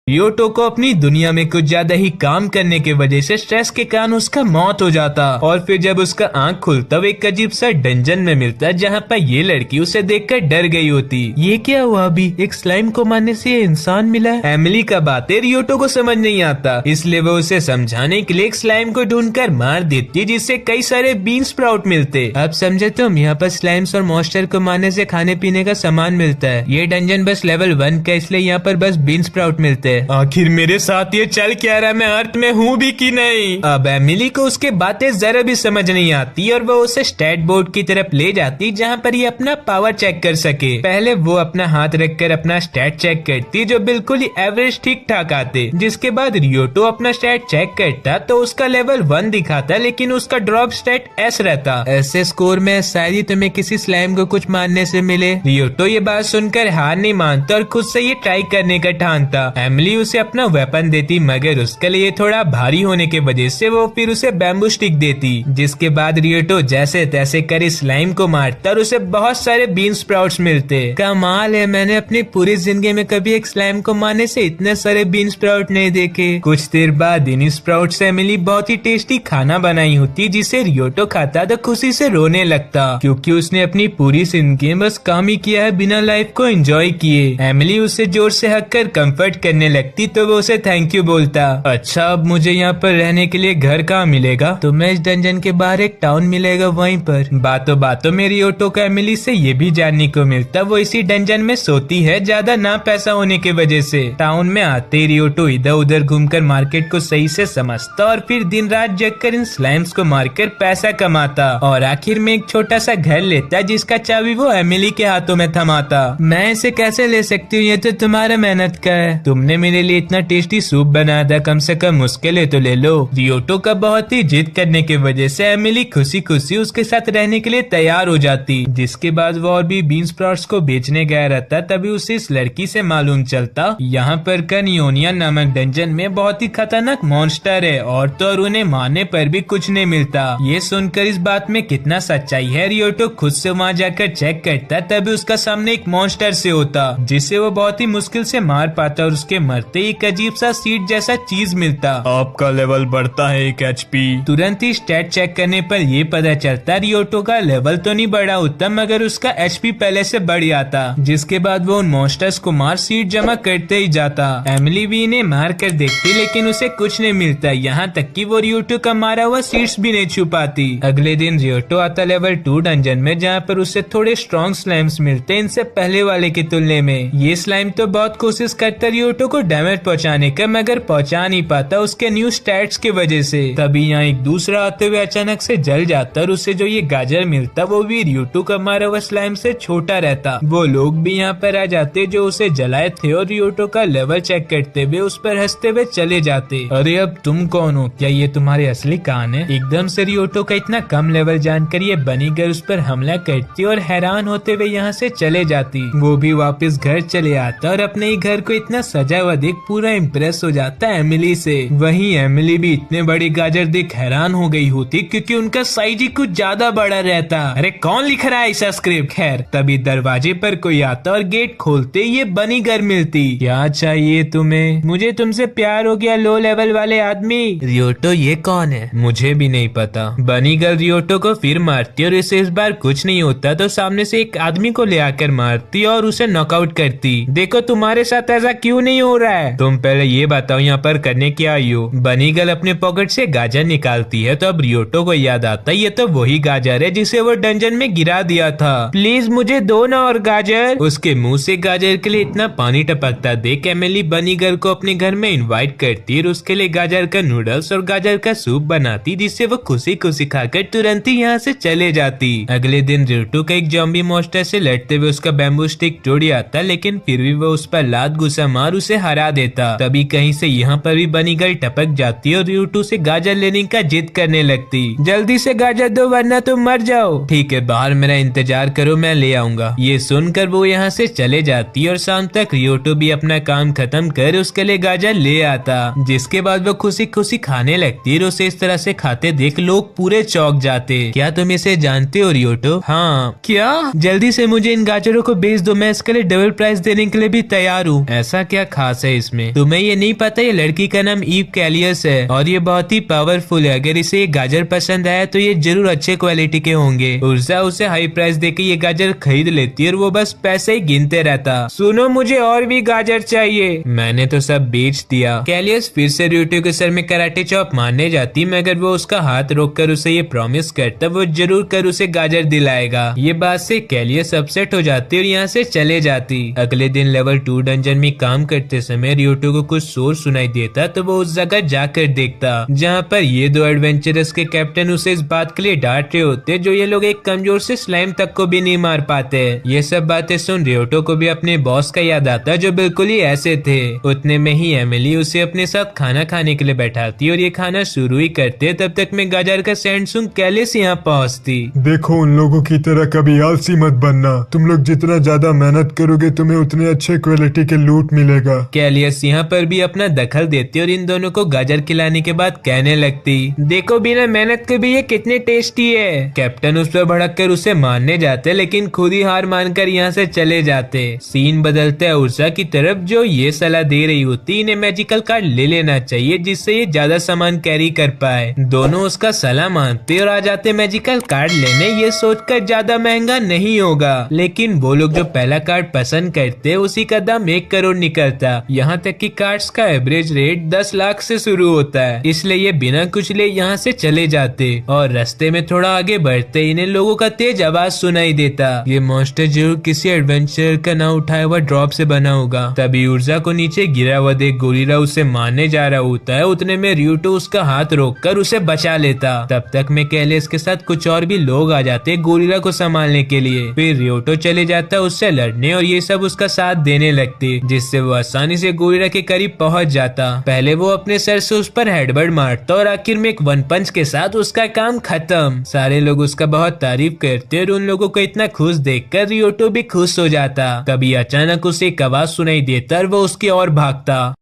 रियोटो को अपनी दुनिया में कुछ ज्यादा ही काम करने की वजह से स्ट्रेस के कारण उसका मौत हो जाता और फिर जब उसका आंख खुलता वो एक अजीब सा डंजन में मिलता जहाँ पर ये लड़की उसे देखकर डर गई होती। ये क्या हुआ अभी, एक स्लाइम को मारने से ये इंसान मिला है। एमिली का बातें रियोटो को समझ नहीं आता, इसलिए वो उसे समझाने के लिए एक स्लाइम को ढूंढकर मार देती जिससे कई सारे बीन स्प्राउट मिलते। अब समझे तुम, यहाँ पर स्लाइम्स और मॉन्स्टर को मारने से खाने पीने का सामान मिलता है। ये डंजन बस लेवल 1 का, इसलिए यहाँ पर बस बीन स्प्राउट मिलते हैं। आखिर मेरे साथ ये चल क्या रहा, मैं अर्थ में हूँ भी कि नहीं। अब एमिली को उसके बातें जरा भी समझ नहीं आती और वो उसे स्टैट बोर्ड की तरफ ले जाती जहाँ पर ये अपना पावर चेक कर सके। पहले वो अपना हाथ रखकर अपना स्टैट चेक करती जो बिल्कुल ही एवरेज ठीक ठाक आते। जिसके बाद रियोटो अपना स्टैट चेक करता तो उसका लेवल 1 दिखाता लेकिन उसका ड्रॉप स्टैट S रहता। ऐसे स्कोर में शायद ही तुम्हें किसी स्लाइम को कुछ मारने से मिले। रियोटो ये बात सुनकर हार नहीं मानता और खुद से ये ट्राई करने का ठानता। एमिली उसे अपना वेपन देती मगर उसके लिए थोड़ा भारी होने के वजह से वो फिर उसे बैम्बू स्टिक देती। जिसके बाद रियोटो जैसे तैसे कर स्लाइम को मारता और उसे बहुत सारे बीन स्प्राउट्स मिलते। कमाल है, मैंने अपनी पूरी जिंदगी में कभी एक स्लाइम को मारने से इतने सारे बीन स्प्राउट नहीं देखे। कुछ देर बाद इन स्प्राउट से एमिली बहुत ही टेस्टी खाना बनाई होती जिसे रियोटो खाता तो खुशी से रोने लगता क्योंकि उसने अपनी पूरी जिंदगी में बस काम ही किया है बिना लाइफ को एंजॉय किए। एमिली उसे जोर से हक कर कम्फर्ट करने लगती तो वो उसे थैंक यू बोलता। अच्छा, अब मुझे यहाँ पर रहने के लिए घर कहाँ मिलेगा? तो मैं इस डंजन के बाहर एक टाउन मिलेगा वहीं पर। बातों बातों में रियोटो को एमिली से ये भी जानने को मिलता वो इसी डंजन में सोती है ज्यादा ना पैसा होने की वजह से। टाउन में आते रियोटो इधर उधर घूमकर मार्केट को सही से समझता और फिर दिन रात जगकर इन स्लाइम्स को मारकर पैसा कमाता और आखिर में एक छोटा सा घर लेता जिसका चाबी वो एमिली के हाथों में थमाता। मैं इसे कैसे ले सकती हूँ, ये तो तुम्हारा मेहनत का है। तुमने मेरे लिए इतना टेस्टी सूप बनाया था, कम से कम उसके लिए तो ले लो। रियोटो का बहुत ही जिद करने की वजह से एमिली खुशी खुशी उसके साथ रहने के लिए तैयार हो जाती। जिसके बाद वो और भी बीन स्प्राउट्स को बेचने गया रहता तभी उसे इस लड़की से मालूम चलता यहाँ पर कनियोनिया नामक डंजन में बहुत ही खतरनाक मॉन्स्टर है और तो और उन्हें मारने पर भी कुछ नहीं मिलता। ये सुनकर इस बात में कितना सच्चाई है रियोटो खुद से वहाँ जाकर चेक करता तभी उसका सामने एक मॉन्स्टर से होता जिसे वो बहुत ही मुश्किल से मार पाता और उसके मरते एक अजीब सा सीट जैसा चीज मिलता। आपका लेवल बढ़ता है 1 HP। तुरंत ही स्टैट चेक करने पर ये पता चलता रियोटो का लेवल तो नहीं बढ़ा होता मगर उसका HP पहले से बढ़ जाता। जिसके बाद वो उन मॉन्स्टर्स को मार सीट जमा करते ही जाता। एमिली भी इन्हें मार कर देखती लेकिन उसे कुछ नहीं मिलता, यहाँ तक कि वो रियोटो का मारा हुआ सीट्स भी नहीं छू पाती। अगले दिन रियोटो आता लेवल 2 डंजन में जहाँ पर उसे थोड़े स्ट्रॉन्ग स्लाइम्स मिलते इनसे पहले वाले की तुलने में। ये स्लाइम तो बहुत कोशिश करता रियोटो को डैमेज पहुंचाने का मगर पहुंचा नहीं पाता उसके न्यू स्टैट्स की वजह से। तभी यहाँ एक दूसरा आते हुए अचानक से जल जाता और उसे जो ये गाजर मिलता वो भी रियोटो का मारा हुआ स्लाइम से छोटा रहता। वो लोग भी यहाँ पर आ जाते जो उसे जलाए थे और रियोटो का लेवल चेक करते हुए उस पर हंसते हुए चले जाते। अरे अब तुम कौन हो, क्या ये तुम्हारे असली कान है? एकदम से रियोटो का इतना कम लेवल जानकर ये बनी गर्ल उस पर हमला करती और हैरान होते हुए यहाँ से चले जाती। वो भी वापस घर चले आता और अपने ही घर को इतना सजा हुआ देख पूरा इम्प्रेस हो जाता है एमिली से। वहीं एमिली भी इतने बड़ी गाजर देख हैरान हो गई होती क्योंकि उनका साइज ही कुछ ज्यादा बड़ा रहता। अरे कौन लिख रहा है ऐसा स्क्रिप्ट? खैर तभी दरवाजे पर कोई आता और गेट खोलते ये बनी घर मिलती। क्या चाहिए तुम्हें? मुझे तुमसे प्यार हो गया लो लेवल वाले आदमी। रियोटो ये कौन है? मुझे भी नहीं पता। बनी गर्ल रियोटो को फिर मारती और इसे इस बार कुछ नहीं होता तो सामने से एक आदमी को ले आकर मारती और उसे नॉकआउट करती। देखो तुम्हारे साथ ऐसा क्यों नहीं हो रहा है? तुम पहले ये बताओ यहाँ पर करने क्या आई हो? बनी गर्ल अपने पॉकेट से गाजर निकालती है तो अब रियोटो को याद आता ये तो वही गाजर है जिसे वो डंजन में गिरा दिया था। प्लीज मुझे दो ना और गाजर। उसके मुंह से गाजर के लिए इतना पानी टपकता देख एमिली बनी गर्ल को अपने घर में इनवाइट करती और उसके लिए गाजर का नूडल्स और गाजर का सूप बनाती जिससे वो खुशी खुशी खाकर तुरंत ही यहाँ से चले जाती। अगले दिन रियोटो का एक जॉम्बी मॉन्स्टर से लड़ते हुए उसका बैम्बू स्टिक टूट आता लेकिन फिर भी वो उस पर लात गुस्सा मार उसे हरा देता। तभी कहीं से यहाँ पर भी बनी गर्ल टपक जाती और रियोटो से गाजर लेने का जिद करने लगती। जल्दी से गाजर दो वरना तुम मर जाओ। ठीक है, बाहर मेरा इंतजार करो, मैं ले आऊंगा। ये सुनकर वो यहाँ से चले जाती और शाम तक रियोटो भी अपना काम खत्म कर उसके लिए गाजर ले आता। जिसके बाद वो खुशी खुशी खाने लगती और उसे इस तरह से खाते देख लोग पूरे चौंक जाते। क्या तुम इसे जानते हो रियोटो? हाँ। क्या? जल्दी से मुझे इन गाजरों को बेच दो, मैं इसके लिए डबल प्राइस देने के लिए भी तैयार हूँ। ऐसा क्या खास खास है इसमें? तुम्हें ये नहीं पता ये लड़की का नाम ईव कैलियस है और ये बहुत ही पावरफुल है। अगर इसे ये गाजर पसंद आया तो ये जरूर अच्छे क्वालिटी के होंगे। उर्जा उसे हाई प्राइस देके ये गाजर खरीद लेती है और वो बस पैसे ही गिनते रहता। सुनो, मुझे और भी गाजर चाहिए। मैंने तो सब बेच दिया। कैलियस फिर से रियोटो के सर में कराटे चॉप मारने जाती, मगर वो उसका हाथ रोककर उसे ये प्रॉमिस करता वो जरूर कर उसे गाजर दिलाएगा। ये बात से कैलियस अपसेट हो जाती और यहाँ से चले जाती। अगले दिन लेवल 2 डंजन में काम करते समय रियोटो को कुछ शोर सुनाई देता तो वो उस जगह जाकर देखता जहाँ पर ये दो एडवेंचरस के कैप्टन उसे इस बात के लिए डांट रहे होते जो ये लोग एक कमजोर से स्लाइम तक को भी नहीं मार पाते। ये सब बातें सुन रियोटो को भी अपने बॉस का याद आता जो बिल्कुल ही ऐसे थे। उतने में ही एमिली उसे अपने साथ खाना खाने के लिए बैठाती और ये खाना शुरू ही करते तब तक में गाजर का सेंड सुन कैलियस यहाँ पहुँचती। देखो, उन लोगों की तरह कभी आलसी मत बनना। तुम लोग जितना ज्यादा मेहनत करोगे तुम्हें उतने अच्छे क्वालिटी के लूट मिलेगा। कैलियस यहाँ पर भी अपना दखल देती और इन दोनों को गाजर खिलाने के बाद कहने लगती, देखो बिना मेहनत के भी ये कितने टेस्टी है। कैप्टन उस पर भड़क कर उसे मारने जाते लेकिन खुद ही हार मानकर यहाँ से चले जाते। सीन बदलते है उर्सा की तरफ जो ये सलाह दे रही होती इन्हें मैजिकल कार्ड ले लेना चाहिए जिससे ये ज्यादा सामान कैरी कर पाए। दोनों उसका सलाह मानते और आ जाते मैजिकल कार्ड लेने, ये सोचकर ज्यादा महंगा नहीं होगा। लेकिन वो लोग जो पहला कार्ड पसंद करते उसी का दाम 1 करोड़ निकलता। यहाँ तक कि कार्ड्स का एवरेज रेट 10 लाख से शुरू होता है, इसलिए ये बिना कुछ ले यहाँ से चले जाते। और रास्ते में थोड़ा आगे बढ़ते इन्हें लोगों का तेज आवाज सुनाई देता। ये मॉन्स्टर जरूर किसी एडवेंचर का ना उठाया हुआ ड्रॉप से बना होगा। तभी ऊर्जा को नीचे गिरा हुआ देख गोरिल्ला उसे मारने जा रहा होता है। उतने में रियोटो उसका हाथ रोककर उसे बचा लेता। तब तक में कैलियस के साथ कुछ और भी लोग आ जाते गोरिल्ला को संभालने के लिए। फिर रियोटो चले जाता उससे लड़ने और ये सब उसका साथ देने लगते जिससे वो आसानी से गोरिल्ला के करीब पहुंच जाता। पहले वो अपने सर से उस पर हेडबट मारता और आखिर में एक वन पंच के साथ उसका काम खत्म। सारे लोग उसका बहुत तारीफ करते और उन लोगों को इतना खुश देखकर रियोटो भी खुश हो जाता। तभी अचानक उसे एक आवाज सुनाई देता और वो उसकी ओर भागता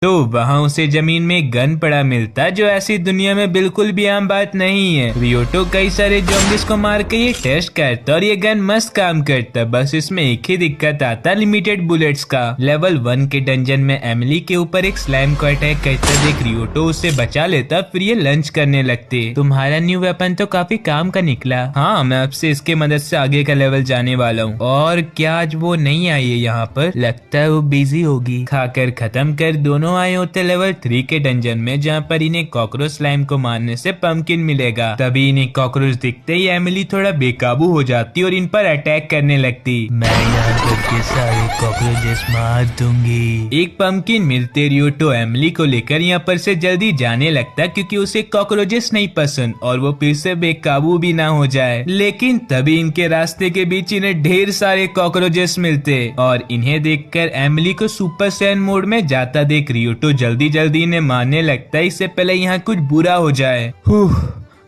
तो वहाँ उसे जमीन में गन पड़ा मिलता जो ऐसी दुनिया में बिल्कुल भी आम बात नहीं है। रियोटो कई सारे ज़ॉम्बीज़ को मार के ये टेस्ट करता और ये गन मस्त काम करता, बस इसमें एक ही दिक्कत आता लिमिटेड बुलेट्स का। लेवल 1 के डंजन में एमिली के ऊपर एक स्लाइम को अटैक करता देख रियोटो उसे बचा लेता। फिर ये लंच करने लगते। तुम्हारा न्यू वेपन तो काफी काम का निकला। हाँ, मैं अब से इसके मदद से आगे का लेवल जाने वाला हूँ। और क्या आज वो नहीं आई है यहाँ पर? लगता है वो बिजी होगी। खाकर खत्म कर दोनों आए होते लेवल 3 के डंजन में जहाँ पर इन्हें कॉकरोच स्लाइम को मारने से पंपकिन मिलेगा। तभी इन्हें कॉकरोच दिखते ही एमिली थोड़ा बेकाबू हो जाती और इन पर अटैक करने लगती। मैं यहाँ करके सारे कॉकरोचेस मार दूंगी। एक पंपकिन मिलते रियोटो एमिली को लेकर यहाँ पर से जल्दी जाने लगता क्योंकि उसे कॉकरोचेस नहीं पसंद और वो फिर से बेकाबू भी ना हो जाए। लेकिन तभी इनके रास्ते के बीच इन्हें ढेर सारे कॉकरोचेस मिलते और इन्हें देखकर एमिली को सुपर सैन मोड में जाता देख रियोटो जल्दी जल्दी इन्हें मारने लगता है इससे पहले यहाँ कुछ बुरा हो जाए।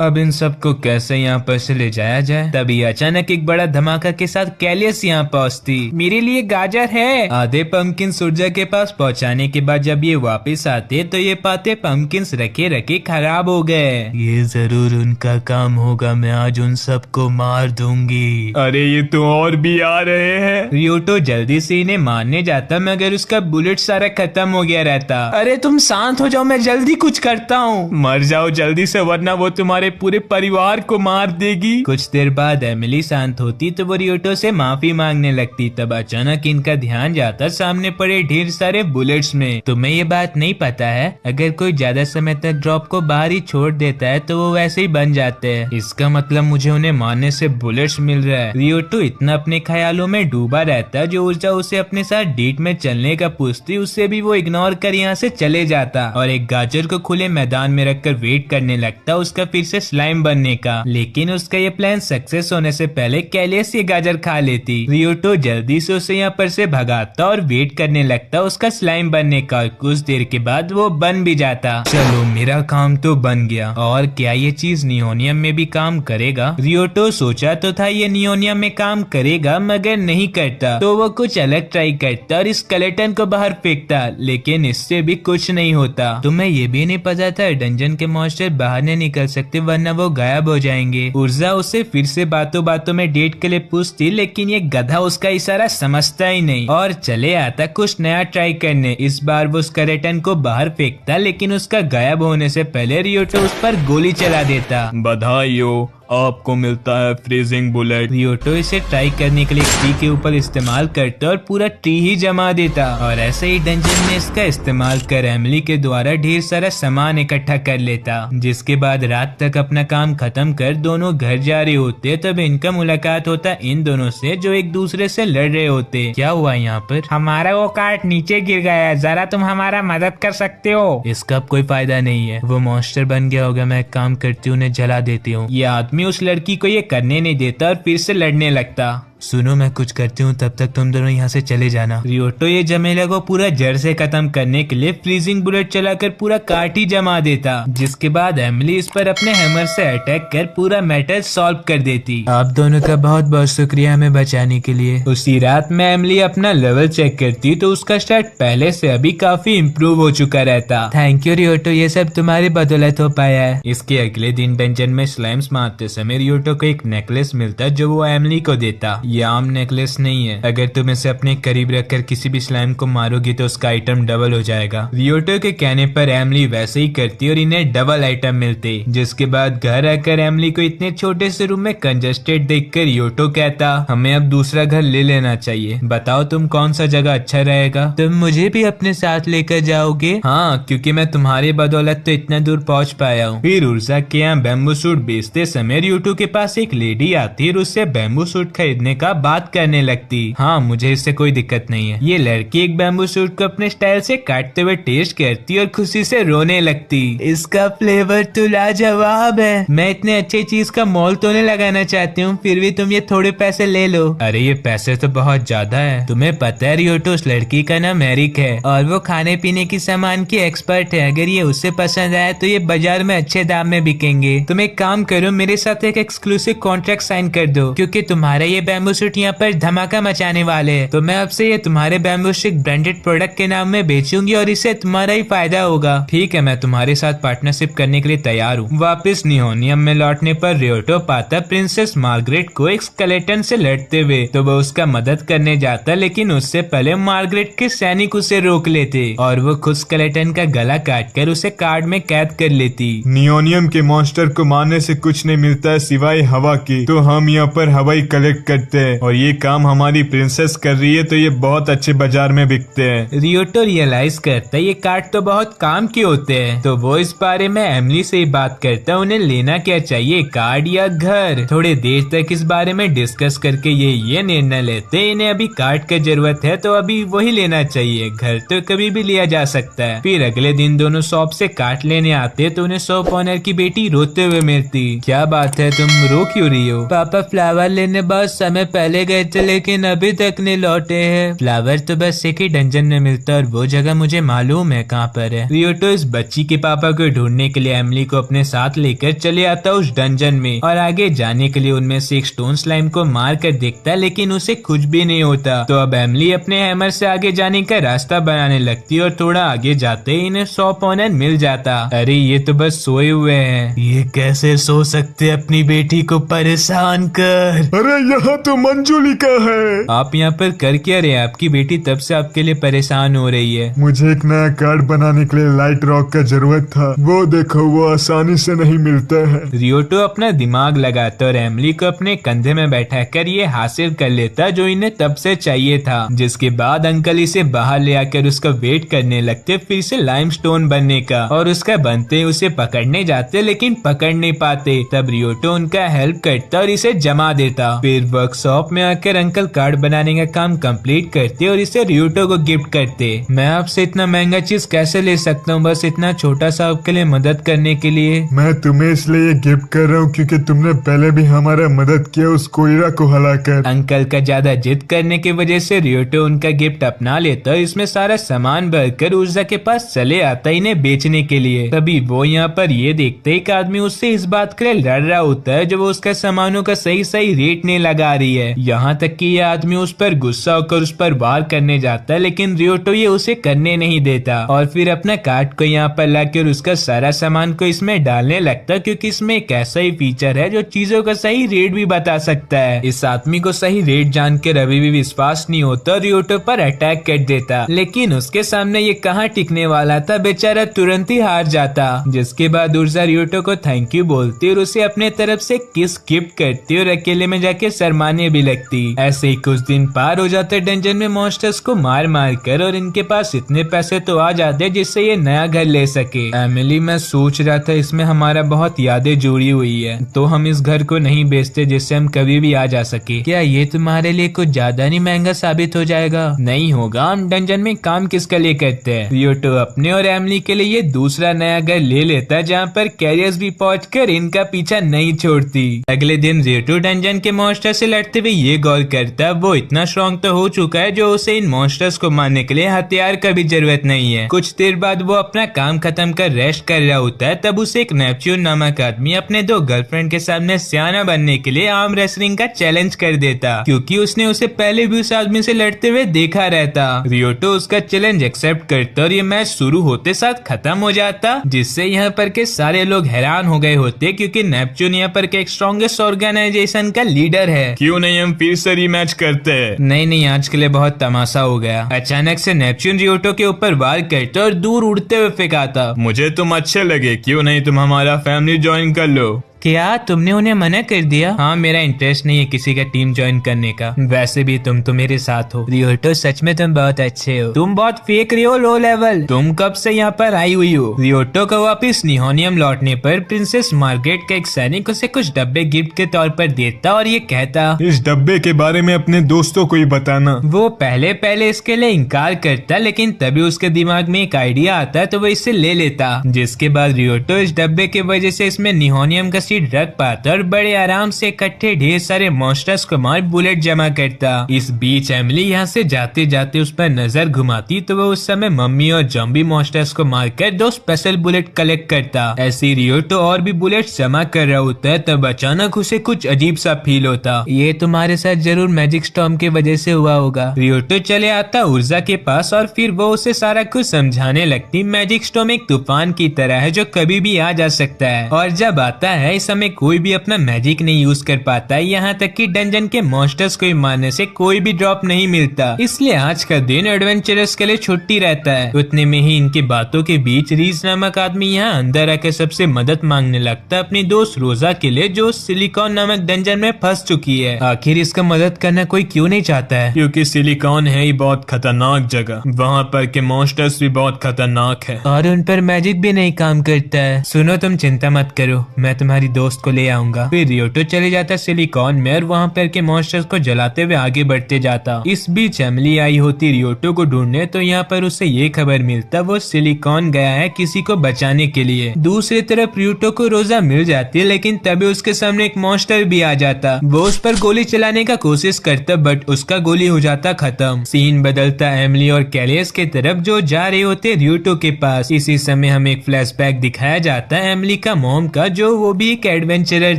अब इन सबको कैसे यहाँ पर से ले जाया जाए। तभी अचानक एक बड़ा धमाका के साथ कैलियस यहाँ पहुँचती। मेरे लिए गाजर है। आधे पंपकिन सूर्या के पास पहुँचाने के बाद जब ये वापस आते तो ये पाते पंपकिन रखे रखे खराब हो गए। ये जरूर उनका काम होगा, मैं आज उन सबको मार दूंगी। अरे ये तो और भी आ रहे हैं। रियोटो जल्दी से इन्हें मारने जाता मगर उसका बुलेट सारा खत्म हो गया रहता। अरे तुम शांत हो जाओ, मैं जल्दी कुछ करता हूँ। मर जाओ जल्दी से वरना वो तुम्हारे पूरे परिवार को मार देगी। कुछ देर बाद एमिली शांत होती तो वो रियोटो से माफी मांगने लगती। तब अचानक इनका ध्यान जाता सामने पड़े ढेर सारे बुलेट्स में। तुम्हें ये बात नहीं पता है, अगर कोई ज्यादा समय तक ड्रॉप को बाहर ही छोड़ देता है तो वो वैसे ही बन जाते हैं। इसका मतलब मुझे उन्हें मारने से बुलेट्स मिल रहा है। रियोटो इतना अपने ख्यालों में डूबा रहता जो ऊर्जा उसे अपने साथ डेट में चलने का पूछती उससे भी वो इग्नोर कर यहाँ से चले जाता और एक गाजर को खुले मैदान में रखकर वेट करने लगता उसका फिर से स्लाइम बनने का। लेकिन उसका ये प्लान सक्सेस होने से पहले कैलियस ये गाजर खा लेती। रियोटो जल्दी से उसे यहाँ पर से भगाता और वेट करने लगता उसका स्लाइम बनने का। कुछ देर के बाद वो बन भी जाता। चलो मेरा काम तो बन गया, और क्या ये चीज नियोनियम में भी काम करेगा? रियोटो सोचा तो था ये नियोनियम में काम करेगा मगर नहीं करता, तो वो कुछ अलग ट्राई करता और इस स्केलेटन को बाहर फेंकता, लेकिन इससे भी कुछ नहीं होता। तुम्हें ये भी नहीं पता था डंजन के मॉन्स्टर बाहर नहीं निकल सकते, वरना वो गायब हो जाएंगे। उर्जा उसे फिर से बातों बातों में डेट के लिए पूछती, लेकिन ये गधा उसका इशारा समझता ही नहीं और चले आता कुछ नया ट्राई करने। इस बार वो स्केलेटन को बाहर फेंकता, लेकिन उसका गायब होने से पहले रियोटो उस पर गोली चला देता। बधाई हो, आपको मिलता है फ्रीजिंग बुलेट। रियोटो इसे ट्राई करने के लिए ट्री के ऊपर इस्तेमाल करता और पूरा ट्री ही जमा देता, और ऐसे ही डंजन में इसका इस्तेमाल कर एमिली के द्वारा ढेर सारा सामान इकट्ठा कर लेता। जिसके बाद रात तक अपना काम खत्म कर दोनों घर जा रहे होते, तब इनका मुलाकात होता इन दोनों से जो एक दूसरे से लड़ रहे होते। क्या हुआ यहाँ पर? हमारा वो कार्ट नीचे गिर गया है, जरा तुम हमारा मदद कर सकते हो? इसका अब कोई फायदा नहीं है, वो मॉन्स्टर बन गया होगा। मैं एक काम करती हूँ, उन्हें जला देती हूँ। ये आदमी उस लड़की को ये करने नहीं देता और फिर से लड़ने लगता। सुनो, मैं कुछ करती हूँ, तब तक तुम दोनों यहाँ से चले जाना। रियोटो ये झमेला को पूरा जड़ से खत्म करने के लिए फ्रीजिंग बुलेट चलाकर पूरा कार्ट ही जमा देता, जिसके बाद एमिली इस पर अपने हैमर से अटैक कर पूरा मैटर सॉल्व कर देती। आप दोनों का बहुत बहुत शुक्रिया हमें बचाने के लिए। उसी रात में एमिली अपना लेवल चेक करती तो उसका स्टार्ट पहले से अभी काफी इम्प्रूव हो चुका रहता। थैंक यू रियोटो, ये सब तुम्हारी बदौलत हो पाया है। इसके अगले दिन डंजन में स्लाइम्स मारते समय रियोटो को एक नेकलेस मिलता जो वो एमिली को देता। ये आम नेकलेस नहीं है, अगर तुम इसे अपने करीब रखकर किसी भी स्लाइम को मारोगी तो उसका आइटम डबल हो जाएगा। रियोटो के कहने पर एमिली वैसे ही करती और इन्हें डबल आइटम मिलते। जिसके बाद घर आकर एमिली को इतने छोटे से रूम में कंजस्टेड देखकर रियोटो कहता, हमें अब दूसरा घर ले लेना चाहिए। बताओ तुम कौन सा जगह अच्छा रहेगा? तुम मुझे भी अपने साथ लेकर जाओगे? हाँ, क्योंकि मैं तुम्हारी बदौलत तो इतना दूर पहुँच पाया हूँ। फिर उर्जा के यहाँ बैम्बू सूट बेचते समय रियोटो के पास एक लेडी आती और उससे बैम्बू सूट खरीदने का बात करने लगती। हाँ, मुझे इससे कोई दिक्कत नहीं है। ये लड़की एक बैम्बू सूट को अपने स्टाइल से काटते हुए टेस्ट करती और खुशी से रोने लगती। इसका फ्लेवर तो लाजवाब है, मैं इतने अच्छे चीज का मोल तो नहीं लगाना चाहती हूँ, फिर भी तुम ये थोड़े पैसे ले लो। अरे ये पैसे तो बहुत ज्यादा है। तुम्हें पता है रियोटो, उस लड़की का नाम एरिक है और वो खाने पीने की सामान की एक्सपर्ट है। अगर ये उससे पसंद आया तो ये बाजार में अच्छे दाम में बिकेंगे। तुम एक काम करो, मेरे साथ एक एक्सक्लूसिव कॉन्ट्रैक्ट साइन कर दो, क्योंकि तुम्हारा ये बैम्बू सूट यहाँ पर धमाका मचाने वाले हैं। तो मैं आपसे ये तुम्हारे बैम्बू स्टिक ब्रांडेड प्रोडक्ट के नाम में बेचूंगी और इससे तुम्हारा ही फायदा होगा। ठीक है, मैं तुम्हारे साथ पार्टनरशिप करने के लिए तैयार हूँ। वापस नियोनियम में लौटने पर रियोटो पाता प्रिंसेस मार्गरेट को एक स्केलेटन से लड़ते हुए, तो वो उसका मदद करने जाता, लेकिन उससे पहले मार्गरेट के सैनिक उसे रोक लेते और वो खुद स्केलेटन का गला काटकर उसे कार्ड में कैद कर लेती। नियोनियम के मॉन्स्टर को मारने से कुछ नहीं मिलता है सिवाय हवा की, तो हम यहाँ पर हवाई कलेक्ट करते हैं और ये काम हमारी प्रिंसेस कर रही है, तो ये बहुत अच्छे बाजार में बिकते हैं। रियोटो रियलाइज करता है ये कार्ड तो बहुत काम के होते हैं, तो वो इस बारे में एमिली से ही बात करता, उन्हें लेना क्या चाहिए, कार्ड या घर। थोड़े देर तक इस बारे में डिस्कस करके ये निर्णय लेते, इन्हें अभी कार्ड की जरूरत है तो अभी वही लेना चाहिए, घर तो कभी भी लिया जा सकता है। फिर अगले दिन दोनों शॉप से कार्ड लेने आते तो उन्हें शॉप ऑनर की बेटी रोते हुए मिलती। क्या बात है, तुम रो क्यों रही हो? पापा फ्लावर लेने बहुत समय पहले गए थे, लेकिन अभी तक नहीं लौटे हैं। फ्लावर तो बस एक ही डंजन में मिलता है और वो जगह मुझे मालूम है कहाँ पर है। रियोटो इस बच्ची के पापा को ढूंढने के लिए एमिली को अपने साथ लेकर चले आता उस डंजन में और आगे जाने के लिए उनमें से एक स्टोन स्लाइम को मार कर देखता, लेकिन उसे कुछ भी नहीं होता। तो अब एमिली अपने हैमर से आगे जाने का रास्ता बनाने लगती और थोड़ा आगे जाते ही इन्हें शॉप ऑनर मिल जाता। अरे ये तो बस सोए हुए हैं, ये कैसे सो सकते अपनी बेटी को परेशान कर। अरे यहाँ तो मंजुलिका है। आप यहाँ पर कर क्या रहे हैं? आपकी बेटी तब से आपके लिए परेशान हो रही है। मुझे एक नया कार्ड बनाने के लिए लाइट रॉक का जरूरत था, वो देखो वो आसानी से नहीं मिलता है। रियोटो अपना दिमाग लगाता और एमिली को अपने कंधे में बैठाकर ये हासिल कर लेता जो इन्हें तब से चाहिए था। जिसके बाद अंकल इसे बाहर ले आकर उसका वेट करने लगते फिर से लाइमस्टोन बनने का, और उसका बनते उसे पकड़ने जाते लेकिन पकड़ नहीं पाते। तब रियोटो उनका हेल्प करता और इसे जमा देता। फिर वर्कशॉप में आकर अंकल कार्ड बनाने का काम कंप्लीट करते और इसे रियोटो को गिफ्ट करते। मैं आपसे इतना महंगा चीज कैसे ले सकता हूँ, बस इतना छोटा सा आपके लिए मदद करने के लिए। मैं तुम्हें इसलिए ये गिफ्ट कर रहा हूँ क्योंकि तुमने पहले भी हमारा मदद किया उस कोयरा को हलाकर। अंकल का ज्यादा जिद करने की वजह से रियोटो उनका गिफ्ट अपना लेता और इसमें सारा सामान भरकर उर्जा के पास चले आता इन्हें बेचने के लिए। तभी वो यहाँ पर ये देखते एक आदमी उससे इस बात के लिए लड़ रहा होता है जो वो उसका सामानों का सही रेट नहीं लगा रही जाती है। यहाँ तक कि ये आदमी उस पर गुस्सा होकर उस पर वार करने जाता है, लेकिन रियोटो ये उसे करने नहीं देता और फिर अपना कार्ड को यहाँ पर लाकर उसका सारा सामान को इसमें डालने लगता, क्योंकि इसमें एक ऐसा ही फीचर है जो चीजों का सही रेट भी बता सकता है। इस आदमी को सही रेट जानकर अभी भी विश्वास नहीं होता, रियोटो पर अटैक कर देता, लेकिन उसके सामने ये कहाँ टिकने वाला था, बेचारा तुरंत ही हार जाता। जिसके बाद उर्जा रियोटो को थैंक यू बोलती और उसे अपने तरफ से किस गिफ्ट करती और अकेले में जाके शर्माने भी लगती। ऐसे ही कुछ दिन पार हो जाते डंजन में मॉन्स्टर्स को मार मार कर, और इनके पास इतने पैसे तो आ जाते जिससे ये नया घर ले सके। एमिली, मैं सोच रहा था इसमें हमारा बहुत यादें जुड़ी हुई है, तो हम इस घर को नहीं बेचते जिससे हम कभी भी आ जा सके। क्या ये तुम्हारे लिए कुछ ज्यादा नहीं महंगा साबित हो जाएगा? नहीं होगा, हम डंजन में काम किसके लिए करते हैं। रियोटो अपने और एमिली के लिए ये दूसरा नया घर ले लेता, जहाँ पर कैरियर्स भी पहुंचकर इनका पीछा नहीं छोड़ती। अगले दिन रियोटो डंजन के मॉन्स्टर से लड़ते हुए ये गौर करता, वो इतना स्ट्रॉन्ग तो हो चुका है जो उसे इन मॉन्स्टर्स को मारने के लिए हथियार का भी जरूरत नहीं है। कुछ देर बाद वो अपना काम खत्म कर रेस्ट कर रहा होता है, तब उसे एक नेपच्यून नामक आदमी अपने दो गर्लफ्रेंड के सामने सियाना बनने के लिए आर्म रेसलिंग का चैलेंज कर देता, क्योंकि उसने उसे पहले भी उस आदमी से लड़ते हुए देखा रहता। रियोटो उसका चैलेंज एक्सेप्ट करता और ये मैच शुरू होते साथ खत्म हो जाता, जिससे यहाँ पर के सारे लोग हैरान हो गए होते, क्योंकि नेपच्यून यहाँ पर के स्ट्रॉन्गेस्ट ऑर्गेनाइजेशन का लीडर है। क्यों नहीं हम फिर से रीमैच करते हैं? नहीं, आज के लिए बहुत तमाशा हो गया। अचानक से नेपच्यून रियोटो के ऊपर वार करता और दूर उड़ते हुए फेंकाता। मुझे तुम अच्छे लगे, क्यों नहीं तुम हमारा फैमिली ज्वाइन कर लो? क्या तुमने उन्हें मना कर दिया? हाँ, मेरा इंटरेस्ट नहीं है किसी का टीम ज्वाइन करने का। वैसे भी तुम तो मेरे साथ हो। रियोटो, सच में तुम बहुत अच्छे हो। तुम बहुत फेक रही हो, लो लेवल। तुम कब से यहाँ पर आई हुई हो? रियोटो को वापिस निहोनियम लौटने पर प्रिंसेस मार्गरेट का एक सैनिक उसे कुछ डब्बे गिफ्ट के तौर पर देता और ये कहता, इस डब्बे के बारे में अपने दोस्तों को ही बताना। वो पहले इसके लिए इनकार करता, लेकिन तभी उसके दिमाग में एक आइडिया आता है तो वो इसे ले लेता। जिसके बाद रियोटो इस डब्बे की वजह से इसमें निहोनियम का रख पाता और बड़े आराम से इकट्ठे ढेर सारे मॉन्स्टर्स को मार बुलेट जमा करता। इस बीच एमिली यहाँ से जाते जाते उस पर नजर घुमाती तो वो उस समय मम्मी और जॉम्बी मॉन्स्टर्स को मारकर 2 स्पेशल बुलेट कलेक्ट करता। ऐसे रियोटो और भी बुलेट जमा कर रहा होता है, तब अचानक उसे कुछ अजीब सा फील होता। ये तुम्हारे साथ जरूर मैजिक स्टॉर्म की वजह से हुआ होगा। रियोटो चले आता उर्जा के पास और फिर वो उसे सारा कुछ समझाने लगती। मैजिक स्टॉर्म एक तूफान की तरह है जो कभी भी आ जा सकता है, और जब आता है इस समय कोई भी अपना मैजिक नहीं यूज कर पाता है, यहाँ तक कि डंजन के मॉन्स्टर्स को मारने से कोई भी ड्रॉप नहीं मिलता। इसलिए आज का दिन एडवेंचरर्स के लिए छुट्टी रहता है। उतने में ही इनकी बातों के बीच रीज नामक आदमी यहाँ अंदर आकर सबसे मदद मांगने लगता अपनी दोस्त रोजा के लिए, जो सिलिकॉन नामक डंजन में फंस चुकी है। आखिर इसका मदद करना कोई क्यों नहीं चाहता है? क्योंकि सिलिकॉन है ही बहुत खतरनाक जगह, वहाँ पर के मॉन्स्टर्स भी बहुत खतरनाक है और उन पर मैजिक भी नहीं काम करता है। सुनो, तुम चिंता मत करो, मैं तुम्हारी दोस्त को ले आऊंगा। फिर रियोटो चले जाता सिलिकॉन में और वहाँ पर के मॉन्स्टर्स को जलाते हुए आगे बढ़ते जाता। इस बीच एमिली आई होती रियोटो को ढूंढने, तो यहाँ पर उसे ये खबर मिलता वो सिलिकॉन गया है किसी को बचाने के लिए। दूसरी तरफ रियोटो को रोजा मिल जाती है, लेकिन तभी उसके सामने एक मॉन्स्टर भी आ जाता। वो उस पर गोली चलाने का कोशिश करता, बट उसका गोली हो जाता खत्म। सीन बदलता एमिली और कैलियस के तरफ, जो जा रहे होते रियोटो के पास। इसी समय हमें एक फ्लैशबैक दिखाया जाता है एमिली का मॉम का, जो वो भी एक एडवेंचरर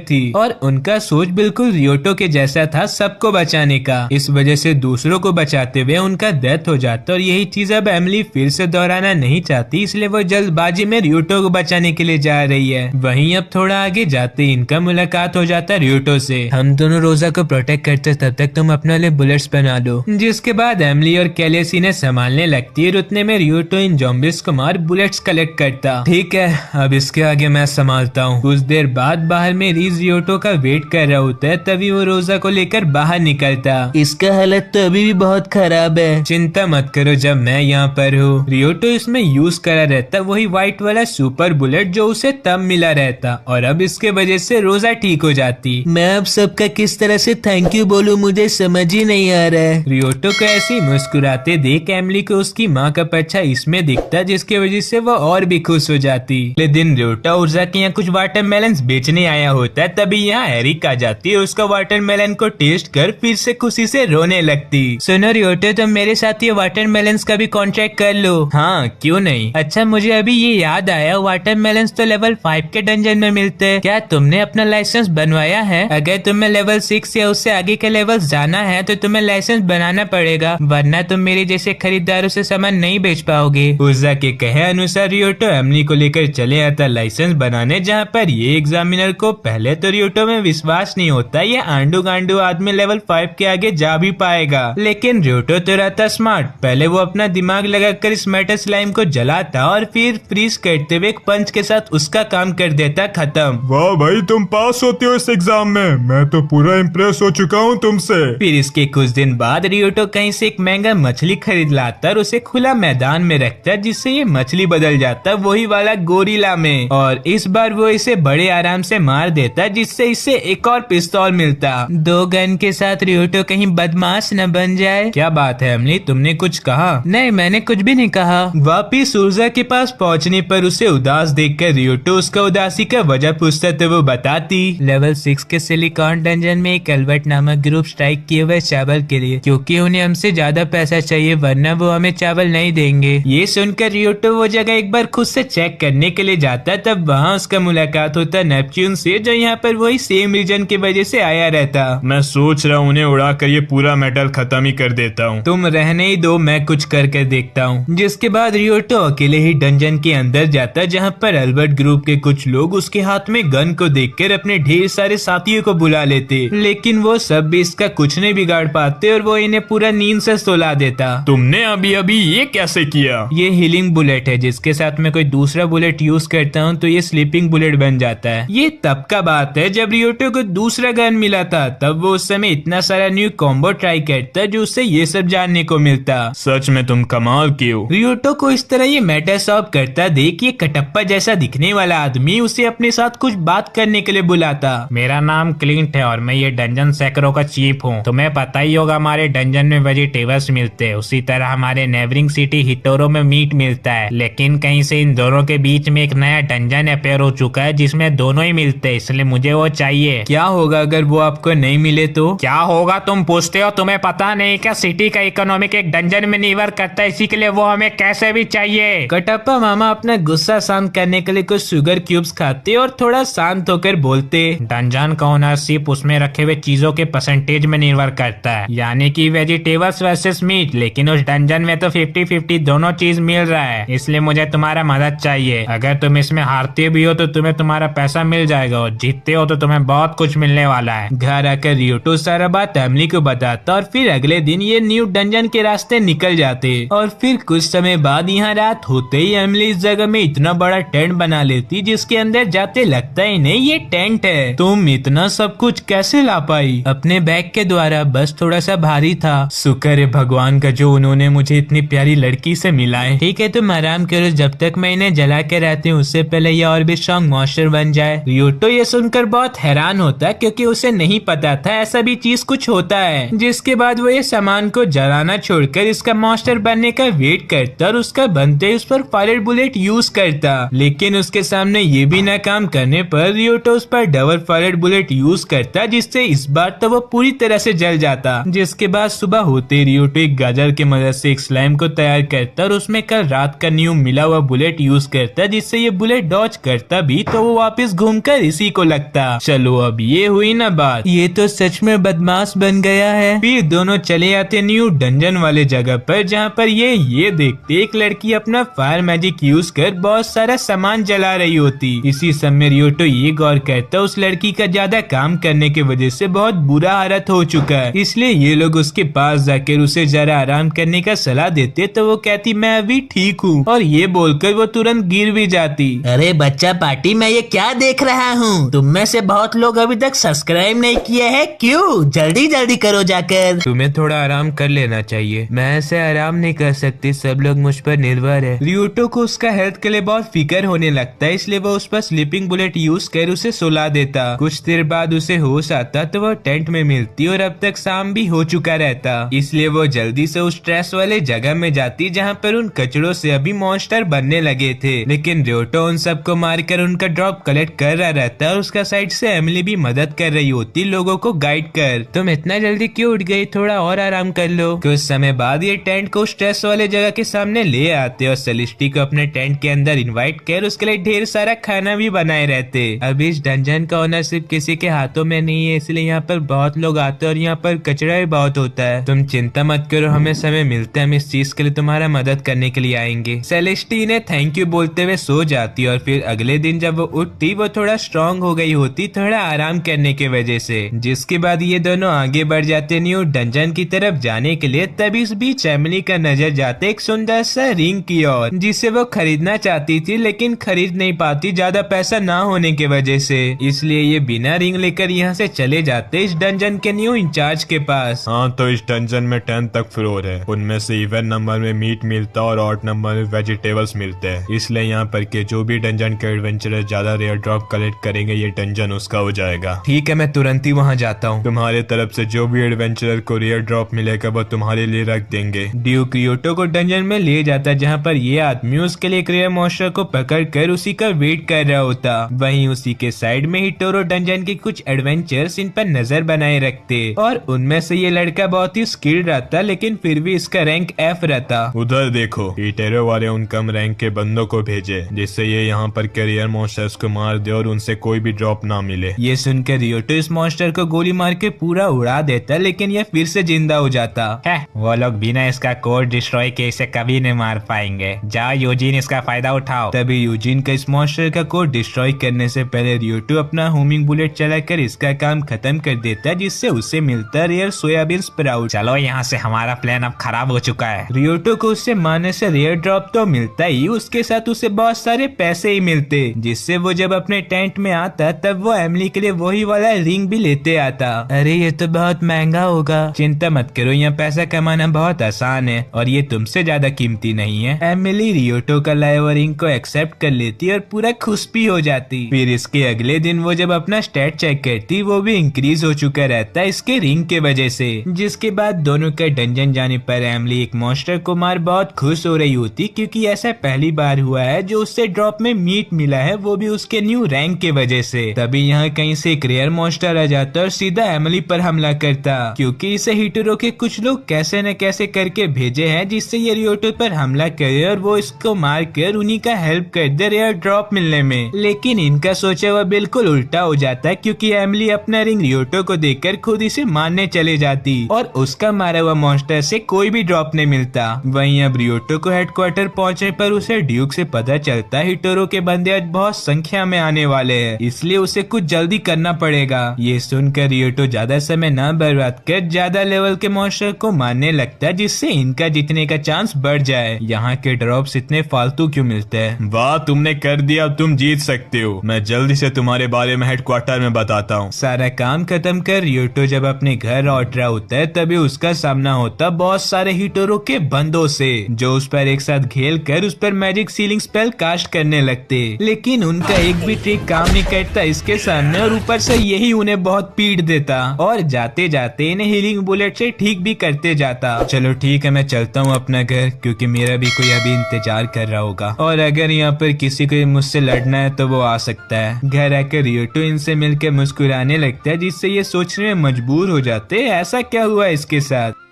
थी और उनका सोच बिल्कुल रियोटो के जैसा था, सबको बचाने का। इस वजह से दूसरों को बचाते हुए उनका डेथ हो जाता और यही चीज अब एमिली फिर से दोहराना नहीं चाहती, इसलिए वो जल्दबाजी में रियोटो को बचाने के लिए जा रही है। वहीं अब थोड़ा आगे जाते इनका मुलाकात हो जाता रियोटो से। हम दोनों रोजा को प्रोटेक्ट करते, तब तक तुम अपने लिए बुलेट्स बना दो। जिसके बाद एमिली और कैलियस इन्हें संभालने लगती है। उतने में रियोटो इन ज़ॉम्बीज़ को मार बुलेट्स कलेक्ट करता। ठीक है, अब इसके आगे मैं संभालता हूँ। कुछ देर बाद बाहर में रीज रियोटो का वेट कर रहा होता है, तभी वो रोजा को लेकर बाहर निकलता। इसका हालत तो अभी भी बहुत खराब है। चिंता मत करो, जब मैं यहाँ पर हूँ। रियोटो इसमें यूज करा रहता वही व्हाइट वाला सुपर बुलेट जो उसे तब मिला रहता, और अब इसके वजह से रोजा ठीक हो जाती। मैं अब सबका किस तरह से थैंक यू बोलूं, मुझे समझ ही नहीं आ रहा है। रियोटो को ऐसे मुस्कुराते देख एमिली को उसकी माँ का पर्चा इसमें दिखता, जिसकी वजह से वो और भी खुश हो जाती। अगले दिन रियोटो उर्जा के यहाँ कुछ वाटरमेलन्स बेचने आया होता तभी यहाँ एरिक आ जाती है, उसका वाटरमेलन को टेस्ट कर फिर से खुशी से रोने लगती। सुनो रियोटो, तुम मेरे साथ ये वाटरमेलन्स का भी कॉन्ट्रैक्ट कर लो। हाँ क्यों नहीं। अच्छा मुझे अभी ये याद आया, वाटरमेलन्स तो लेवल 5 के डंजन में मिलते हैं। क्या तुमने अपना लाइसेंस बनवाया है? अगर तुम्हें लेवल 6 या उससे आगे के लेवल जाना है तो तुम्हें लाइसेंस बनाना पड़ेगा, वरना तुम मेरे जैसे खरीदारों से सामान नहीं बेच पाओगे। उर्जा के कहे अनुसार रियोटो एमली को लेकर चले आता लाइसेंस बनाने, जहाँ पर ये एग्जामिनर को पहले तो रियोटो में विश्वास नहीं होता ये आंडू गांडू आदमी लेवल 5 के आगे जा भी पाएगा। लेकिन रियोटो तो रहता स्मार्ट, पहले वो अपना दिमाग लगाकर इस मेटल स्लाइम को जलाता और फिर फ्रीज करते हुए एक पंच के साथ उसका काम कर देता खत्म। वाह भाई, तुम पास होते हो इस एग्जाम में, मैं तो पूरा इम्प्रेस हो चुका हूँ तुमसे। फिर इसके कुछ दिन बाद रियोटो कहीं से एक महंगा मछली खरीद लाता और उसे खुला मैदान में रखता, जिससे ये मछली बदल जाता वही वाला गोरिल्ला में, और इस बार वो इसे बड़े आराम से मार देता, जिससे इसे एक और पिस्तौल मिलता। 2 गन के साथ रियोटो कहीं बदमाश न बन जाए। क्या बात है एमली, तुमने कुछ कहा? नहीं मैंने कुछ भी नहीं कहा। वापिस ऊर्जा के पास पहुंचने पर उसे उदास देखकर रियोटो उसका उदासी का वजह पूछता तो वो बताती, लेवल 6 के सिलिकॉन डंजन में एक अल्बर्ट नामक ग्रुप स्ट्राइक किए हुए चावल के लिए, क्योंकि उन्हें हमसे ज्यादा पैसा चाहिए वरना वो हमें चावल नहीं देंगे। ये सुनकर रियोटो वो जगह एक बार खुद से चेक करने के लिए जाता, तब वहाँ उसका मुलाकात होता नेपच्यून से, जो यहाँ पर वही सेम रीजन की वजह से आया रहता। मैं सोच रहा हूँ उन्हें उड़ा कर ये पूरा मेटल खत्म ही कर देता हूँ। तुम रहने ही दो, मैं कुछ कर देखता हूँ। जिसके बाद रियोटो अकेले ही डंजन के अंदर जाता, जहाँ पर अल्बर्ट ग्रुप के कुछ लोग उसके हाथ में गन को देखकर अपने ढेर सारे साथियों को बुला लेते, लेकिन वो सब भी इसका कुछ नहीं बिगाड़ पाते और वो इन्हें पूरा नींद से सुला देता। तुमने अभी अभी ये कैसे किया? ये हीलिंग बुलेट है, जिसके साथ मैं कोई दूसरा बुलेट यूज करता हूँ तो ये स्लीपिंग बुलेट बन जाता है। ये तब का बात है जब रियोटो को दूसरा गन मिला था, तब वो उस समय इतना सारा न्यू कॉम्बो ट्राई करता जो उससे ये सब जानने को मिलता। सच में तुम कमाल की हो। रियोटो को इस तरह ये मेटा सॉल्व करता देख ये कटप्पा जैसा दिखने वाला आदमी उसे अपने साथ कुछ बात करने के लिए बुलाता। मेरा नाम क्लिंट है और मैं ये डंजन सैकरो का चीफ हूँ। तुम्हें पता ही होगा हमारे डंजन में वेजिटेबल्स मिलते हैं, उसी तरह हमारे नेबरिंग सिटी हिटोरो में मीट मिलता है, लेकिन कहीं से इन दोनों के बीच में एक नया डंजन अपेयर हो चुका है जिसमें दोनों ही मिलते हैं, इसलिए मुझे वो चाहिए। क्या होगा अगर वो आपको नहीं मिले तो? क्या होगा तुम पूछते हो? तुम्हें पता नहीं क्या सिटी का इकोनॉमिक एक डंजन में निर्भर करता है, इसी के लिए वो हमें कैसे भी चाहिए। कटप्पा मामा अपना गुस्सा शांत करने के लिए कुछ शुगर क्यूब्स खाते और थोड़ा शांत होकर बोलते, डंजन का ओनरशिप उसमें रखे हुए चीजों के परसेंटेज में निर्भर करता है, यानी कि वेजिटेबल्स वर्सेस मीट, लेकिन उस डंजन में तो 50-50 दोनों चीज मिल रहा है, इसलिए मुझे तुम्हारा मदद चाहिए। अगर तुम इसमें हारते भी हो तो तुम्हें तुम्हारा पैसा मिल जाएगा और जीतते हो तो तुम्हें बहुत कुछ मिलने वाला है। घर आकर रियोटो सारा बात एमली को बताता और फिर अगले दिन ये न्यू डंजन के रास्ते निकल जाते और फिर कुछ समय बाद यहाँ रात होते ही एमली इस जगह में इतना बड़ा टेंट बना लेती जिसके अंदर जाते लगता ही नहीं ये टेंट है। तुम इतना सब कुछ कैसे ला पाई? अपने बैग के द्वारा, बस थोड़ा सा भारी था। शुक्र है भगवान का जो उन्होंने मुझे इतनी प्यारी लड़की से मिलाए। ठीक है तुम आराम करो, जब तक मैं इन्हें जला के रहती हूँ उससे पहले ये और भी स्ट्रॉन्ग मॉन्स्टर बन जाए। रियोटो ये सुनकर बहुत हैरान होता क्योंकि उसे नहीं पता था ऐसा भी चीज कुछ होता है। जिसके बाद वो ये सामान को जलाना छोड़कर इसका मॉन्स्टर बनने का वेट करता और उसका बनते उस पर फायर बुलेट यूज करता, लेकिन उसके सामने ये भी नाकाम करने पर रियोटो उस पर डबल फायर बुलेट यूज करता, जिससे इस बार तो वो पूरी तरह से जल जाता। जिसके बाद सुबह होते रियोटो एक गाजर की मदद से एक स्लाइम को तैयार करता और उसमें कल रात का न्यू मिला हुआ बुलेट यूज करता, जिससे ये बुलेट डॉज करता भी तो वो वापस घूमकर इसी को लगता। चलो अब ये हुई ना बात, ये तो सच में बदमाश बन गया है। फिर दोनों चले आते न्यू डंजन वाले जगह पर, जहाँ पर ये देखते एक लड़की अपना फायर मैजिक यूज कर बहुत सारा सामान जला रही होती। इसी समय रियोटो ये गौर करता उस लड़की का ज्यादा काम करने की वजह से बहुत बुरा हालत हो चुका है, इसलिए ये लोग उसके पास जाकर उसे जरा आराम करने का सलाह देते तो वो कहती मैं अभी ठीक हूँ, और ये बोलकर वो तुरंत गिर भी जाती। अरे बच्चा पार्टी, मैं ये क्या देख रहा हूँ? तुम में से बहुत लोग अभी तक सब्सक्राइब नहीं किए हैं, क्यों? जल्दी जल्दी करो जाकर। तुम्हें थोड़ा आराम कर लेना चाहिए। मैं ऐसे आराम नहीं कर सकती, सब लोग मुझ पर निर्भर है। रियोटो को उसका हेल्थ के लिए बहुत फिक्र होने लगता है, इसलिए वो उस पर स्लीपिंग बुलेट यूज कर उसे सुला देता। कुछ देर बाद उसे होश आता तो वो टेंट में मिलती और अब तक शाम भी हो चुका रहता, इसलिए वो जल्दी से उस स्ट्रेस वाले जगह में जाती जहाँ पर उन कचड़ों से अभी मॉन्स्टर बनने लगे थे। लेकिन रियोटो उन सबको मारकर उनका ड्रॉप कलेक्ट कर रहा रहता है और उसका साइड से एमिली भी मदद कर रही होती लोगों को गाइड कर। तुम इतना जल्दी क्यों उठ गई, थोड़ा और आराम कर लो। कुछ समय बाद ये टेंट को स्ट्रेस वाले जगह के सामने ले आते और सेलेस्टी को अपने टेंट के अंदर इनवाइट कर उसके लिए ढेर सारा खाना भी बनाए रहते। अब इस डंजन का ओनर सिर्फ किसी के हाथों में नहीं है, इसलिए यहाँ पर बहुत लोग आते हैं और यहाँ पर कचरा भी बहुत होता है। तुम चिंता मत करो, हमें समय मिलता है, हम इस चीज के लिए तुम्हारा मदद करने के लिए आएंगे। सेलेस्टी ने थैंक यू बोलते हुए सो जाती और फिर अगले दिन जब वो उठती वो थोड़ा स्ट्रांग हो गई होती, थोड़ा आराम करने की वजह से। जिसके बाद ये दोनों आगे बढ़ जाते न्यू डंजन की तरफ जाने के लिए। तभी इस बीच एमिली का नजर जाते एक सुंदर सा रिंग की ओर, जिसे वो खरीदना चाहती थी लेकिन खरीद नहीं पाती ज्यादा पैसा ना होने की वजह से। इसलिए ये बिना रिंग लेकर यहाँ से चले जाते इस डंजन के न्यू इंचार्ज के पास। हाँ, तो इस डंजन में 10 तक फ्लोर है, उनमें से इवन नंबर में मीट मिलता है और ऑड नंबर में वेजिटेबल्स मिलते हैं। इसलिए यहाँ पर के जो भी डंजन के एडवेंचरर ज्यादा रेयर ड्रॉप कलेक्ट करेंगे ये डंजन उसका हो जाएगा। ठीक है, मैं तुरंत ही वहाँ जाता हूँ। तुम्हारे तरफ से जो भी एडवेंचरर को रेयर ड्रॉप मिलेगा वो तुम्हारे लिए रख देंगे। ड्यूक रियोटो को डंजन में ले जाता जहाँ पर ये आदमी उसके लिए एक रेयर मॉन्स्टर को पकड़ कर उसी का वेट कर रहा होता। वहीं उसी के साइड में हिटोरो डंजन के कुछ एडवेंचर्स इन पर नजर बनाए रखते और उनमें से ये लड़का बहुत ही स्किल्ड रहता लेकिन फिर भी इसका रैंक F रहता। उधर देखो, हिटेरो वाले उन कम रैंक के बंदों को भेजे जिससे ये यहाँ पर कैरियर मॉन्स्टर्स को मार दे और उनसे कोई भी ड्रॉप ना मिले। ये सुनकर रियोटो इस मॉन्स्टर को गोली मार के पूरा उड़ा देता लेकिन ये फिर से जिंदा हो जाता है। वो लोग बिना इसका कोड डिस्ट्रॉय के इसे कभी नहीं मार पाएंगे। जाओ यूजिन, इसका फायदा उठाओ। तभी यूजिन का इस मॉन्स्टर का कोड डिस्ट्रॉय करने से पहले रियोटो अपना होमिंग बुलेट चलाकर इसका काम खत्म कर देता जिससे उसे मिलता रेयर सोयाबीन स्प्राउट। चलो यहाँ से, हमारा प्लान अब खराब हो चुका है। रियोटो को उससे मारने से रेयर ड्रॉप तो मिलता ही, उसके साथ उसे बहुत सारे पैसे ही मिलते जिससे वो जब अपने टेंट में आता तब वो एमिली के लिए वही वाला रिंग भी लेते आता। अरे ये तो बहुत महंगा होगा। चिंता मत करो, यहाँ पैसा कमाना बहुत आसान है और ये तुमसे ज्यादा कीमती नहीं है। एमिली रियोटो का लाया हुआ रिंग को एक्सेप्ट कर लेती और पूरा खुश भी हो जाती। फिर इसके अगले दिन वो जब अपना स्टैट चेक करती वो भी इंक्रीज हो चुका रहता है इसके रिंग के वजह से। जिसके बाद दोनों के डंजन जाने पर एमिली एक मॉन्स्टर को मार बहुत खुश हो रही होती क्योंकि ऐसा पहली बार हुआ है जो उससे ड्रॉप में मीट मिला है, वो भी उसके न्यू रैंक के वजह से। तभी यहाँ कहीं से एक रेयर मॉन्स्टर आ जाता और सीधा एमिली पर हमला करता क्योंकि इसे हिटोरो के कुछ लोग कैसे न कैसे करके भेजे हैं जिससे ये रियोटो पर हमला करे और वो इसको मार कर उन्हीं का हेल्प कर दे रेयर ड्रॉप मिलने में। लेकिन इनका सोचा हुआ बिल्कुल उल्टा हो जाता है क्योंकि एमिली अपना रिंग रियोटो को देकर खुद इसे मारने चले जाती और उसका मारा हुआ मॉन्स्टर से कोई भी ड्रॉप नहीं मिलता। वहीं अब रियोटो को हेडक्वार्टर पहुंचने पर उसे ड्यूक से पता चलता है हिटोरो के बंदे आज बहुत संख्या में आने वाले हैं, इसलिए उसे कुछ जल्दी करना पड़ेगा। ये सुनकर रियोटो ज्यादा समय न बर्बाद कर ज्यादा लेवल के मॉन्स्टर को मारने लगता है जिससे इनका जीतने का चांस बढ़ जाए। यहाँ के ड्रॉप्स इतने फालतू क्यों मिलते हैं? वाह, तुमने कर दिया, अब तुम जीत सकते हो। मैं जल्दी से तुम्हारे बारे में हेडक्वार्टर में बताता हूँ। सारा काम खत्म कर रियोटो जब अपने घर लौट रहा होता है तभी उसका सामना होता बहुत सारे हिटोरो के बंदों से जो उस पर एक साथ घेर कर उस पर मैजिक सीलिंग स्पेल कास्ट करने लगते, लेकिन उनका एक भी ट्रिक काम नहीं करता इसके सामने और ऊपर से यही उन्हें बहुत पीट देता और जाते जाते इन्हें हीलिंग बुलेट से ठीक भी करते जाता। चलो ठीक है, मैं चलता हूँ अपना घर क्योंकि मेरा भी कोई अभी इंतजार कर रहा होगा और अगर यहाँ पर किसी को मुझसे लड़ना है तो वो आ सकता है। घर आकर रियोटो इनसे मिलकर मुस्कुराने लगता है जिससे ये सोचने में मजबूर हो जाते ऐसा क्या हुआ इसके साथ।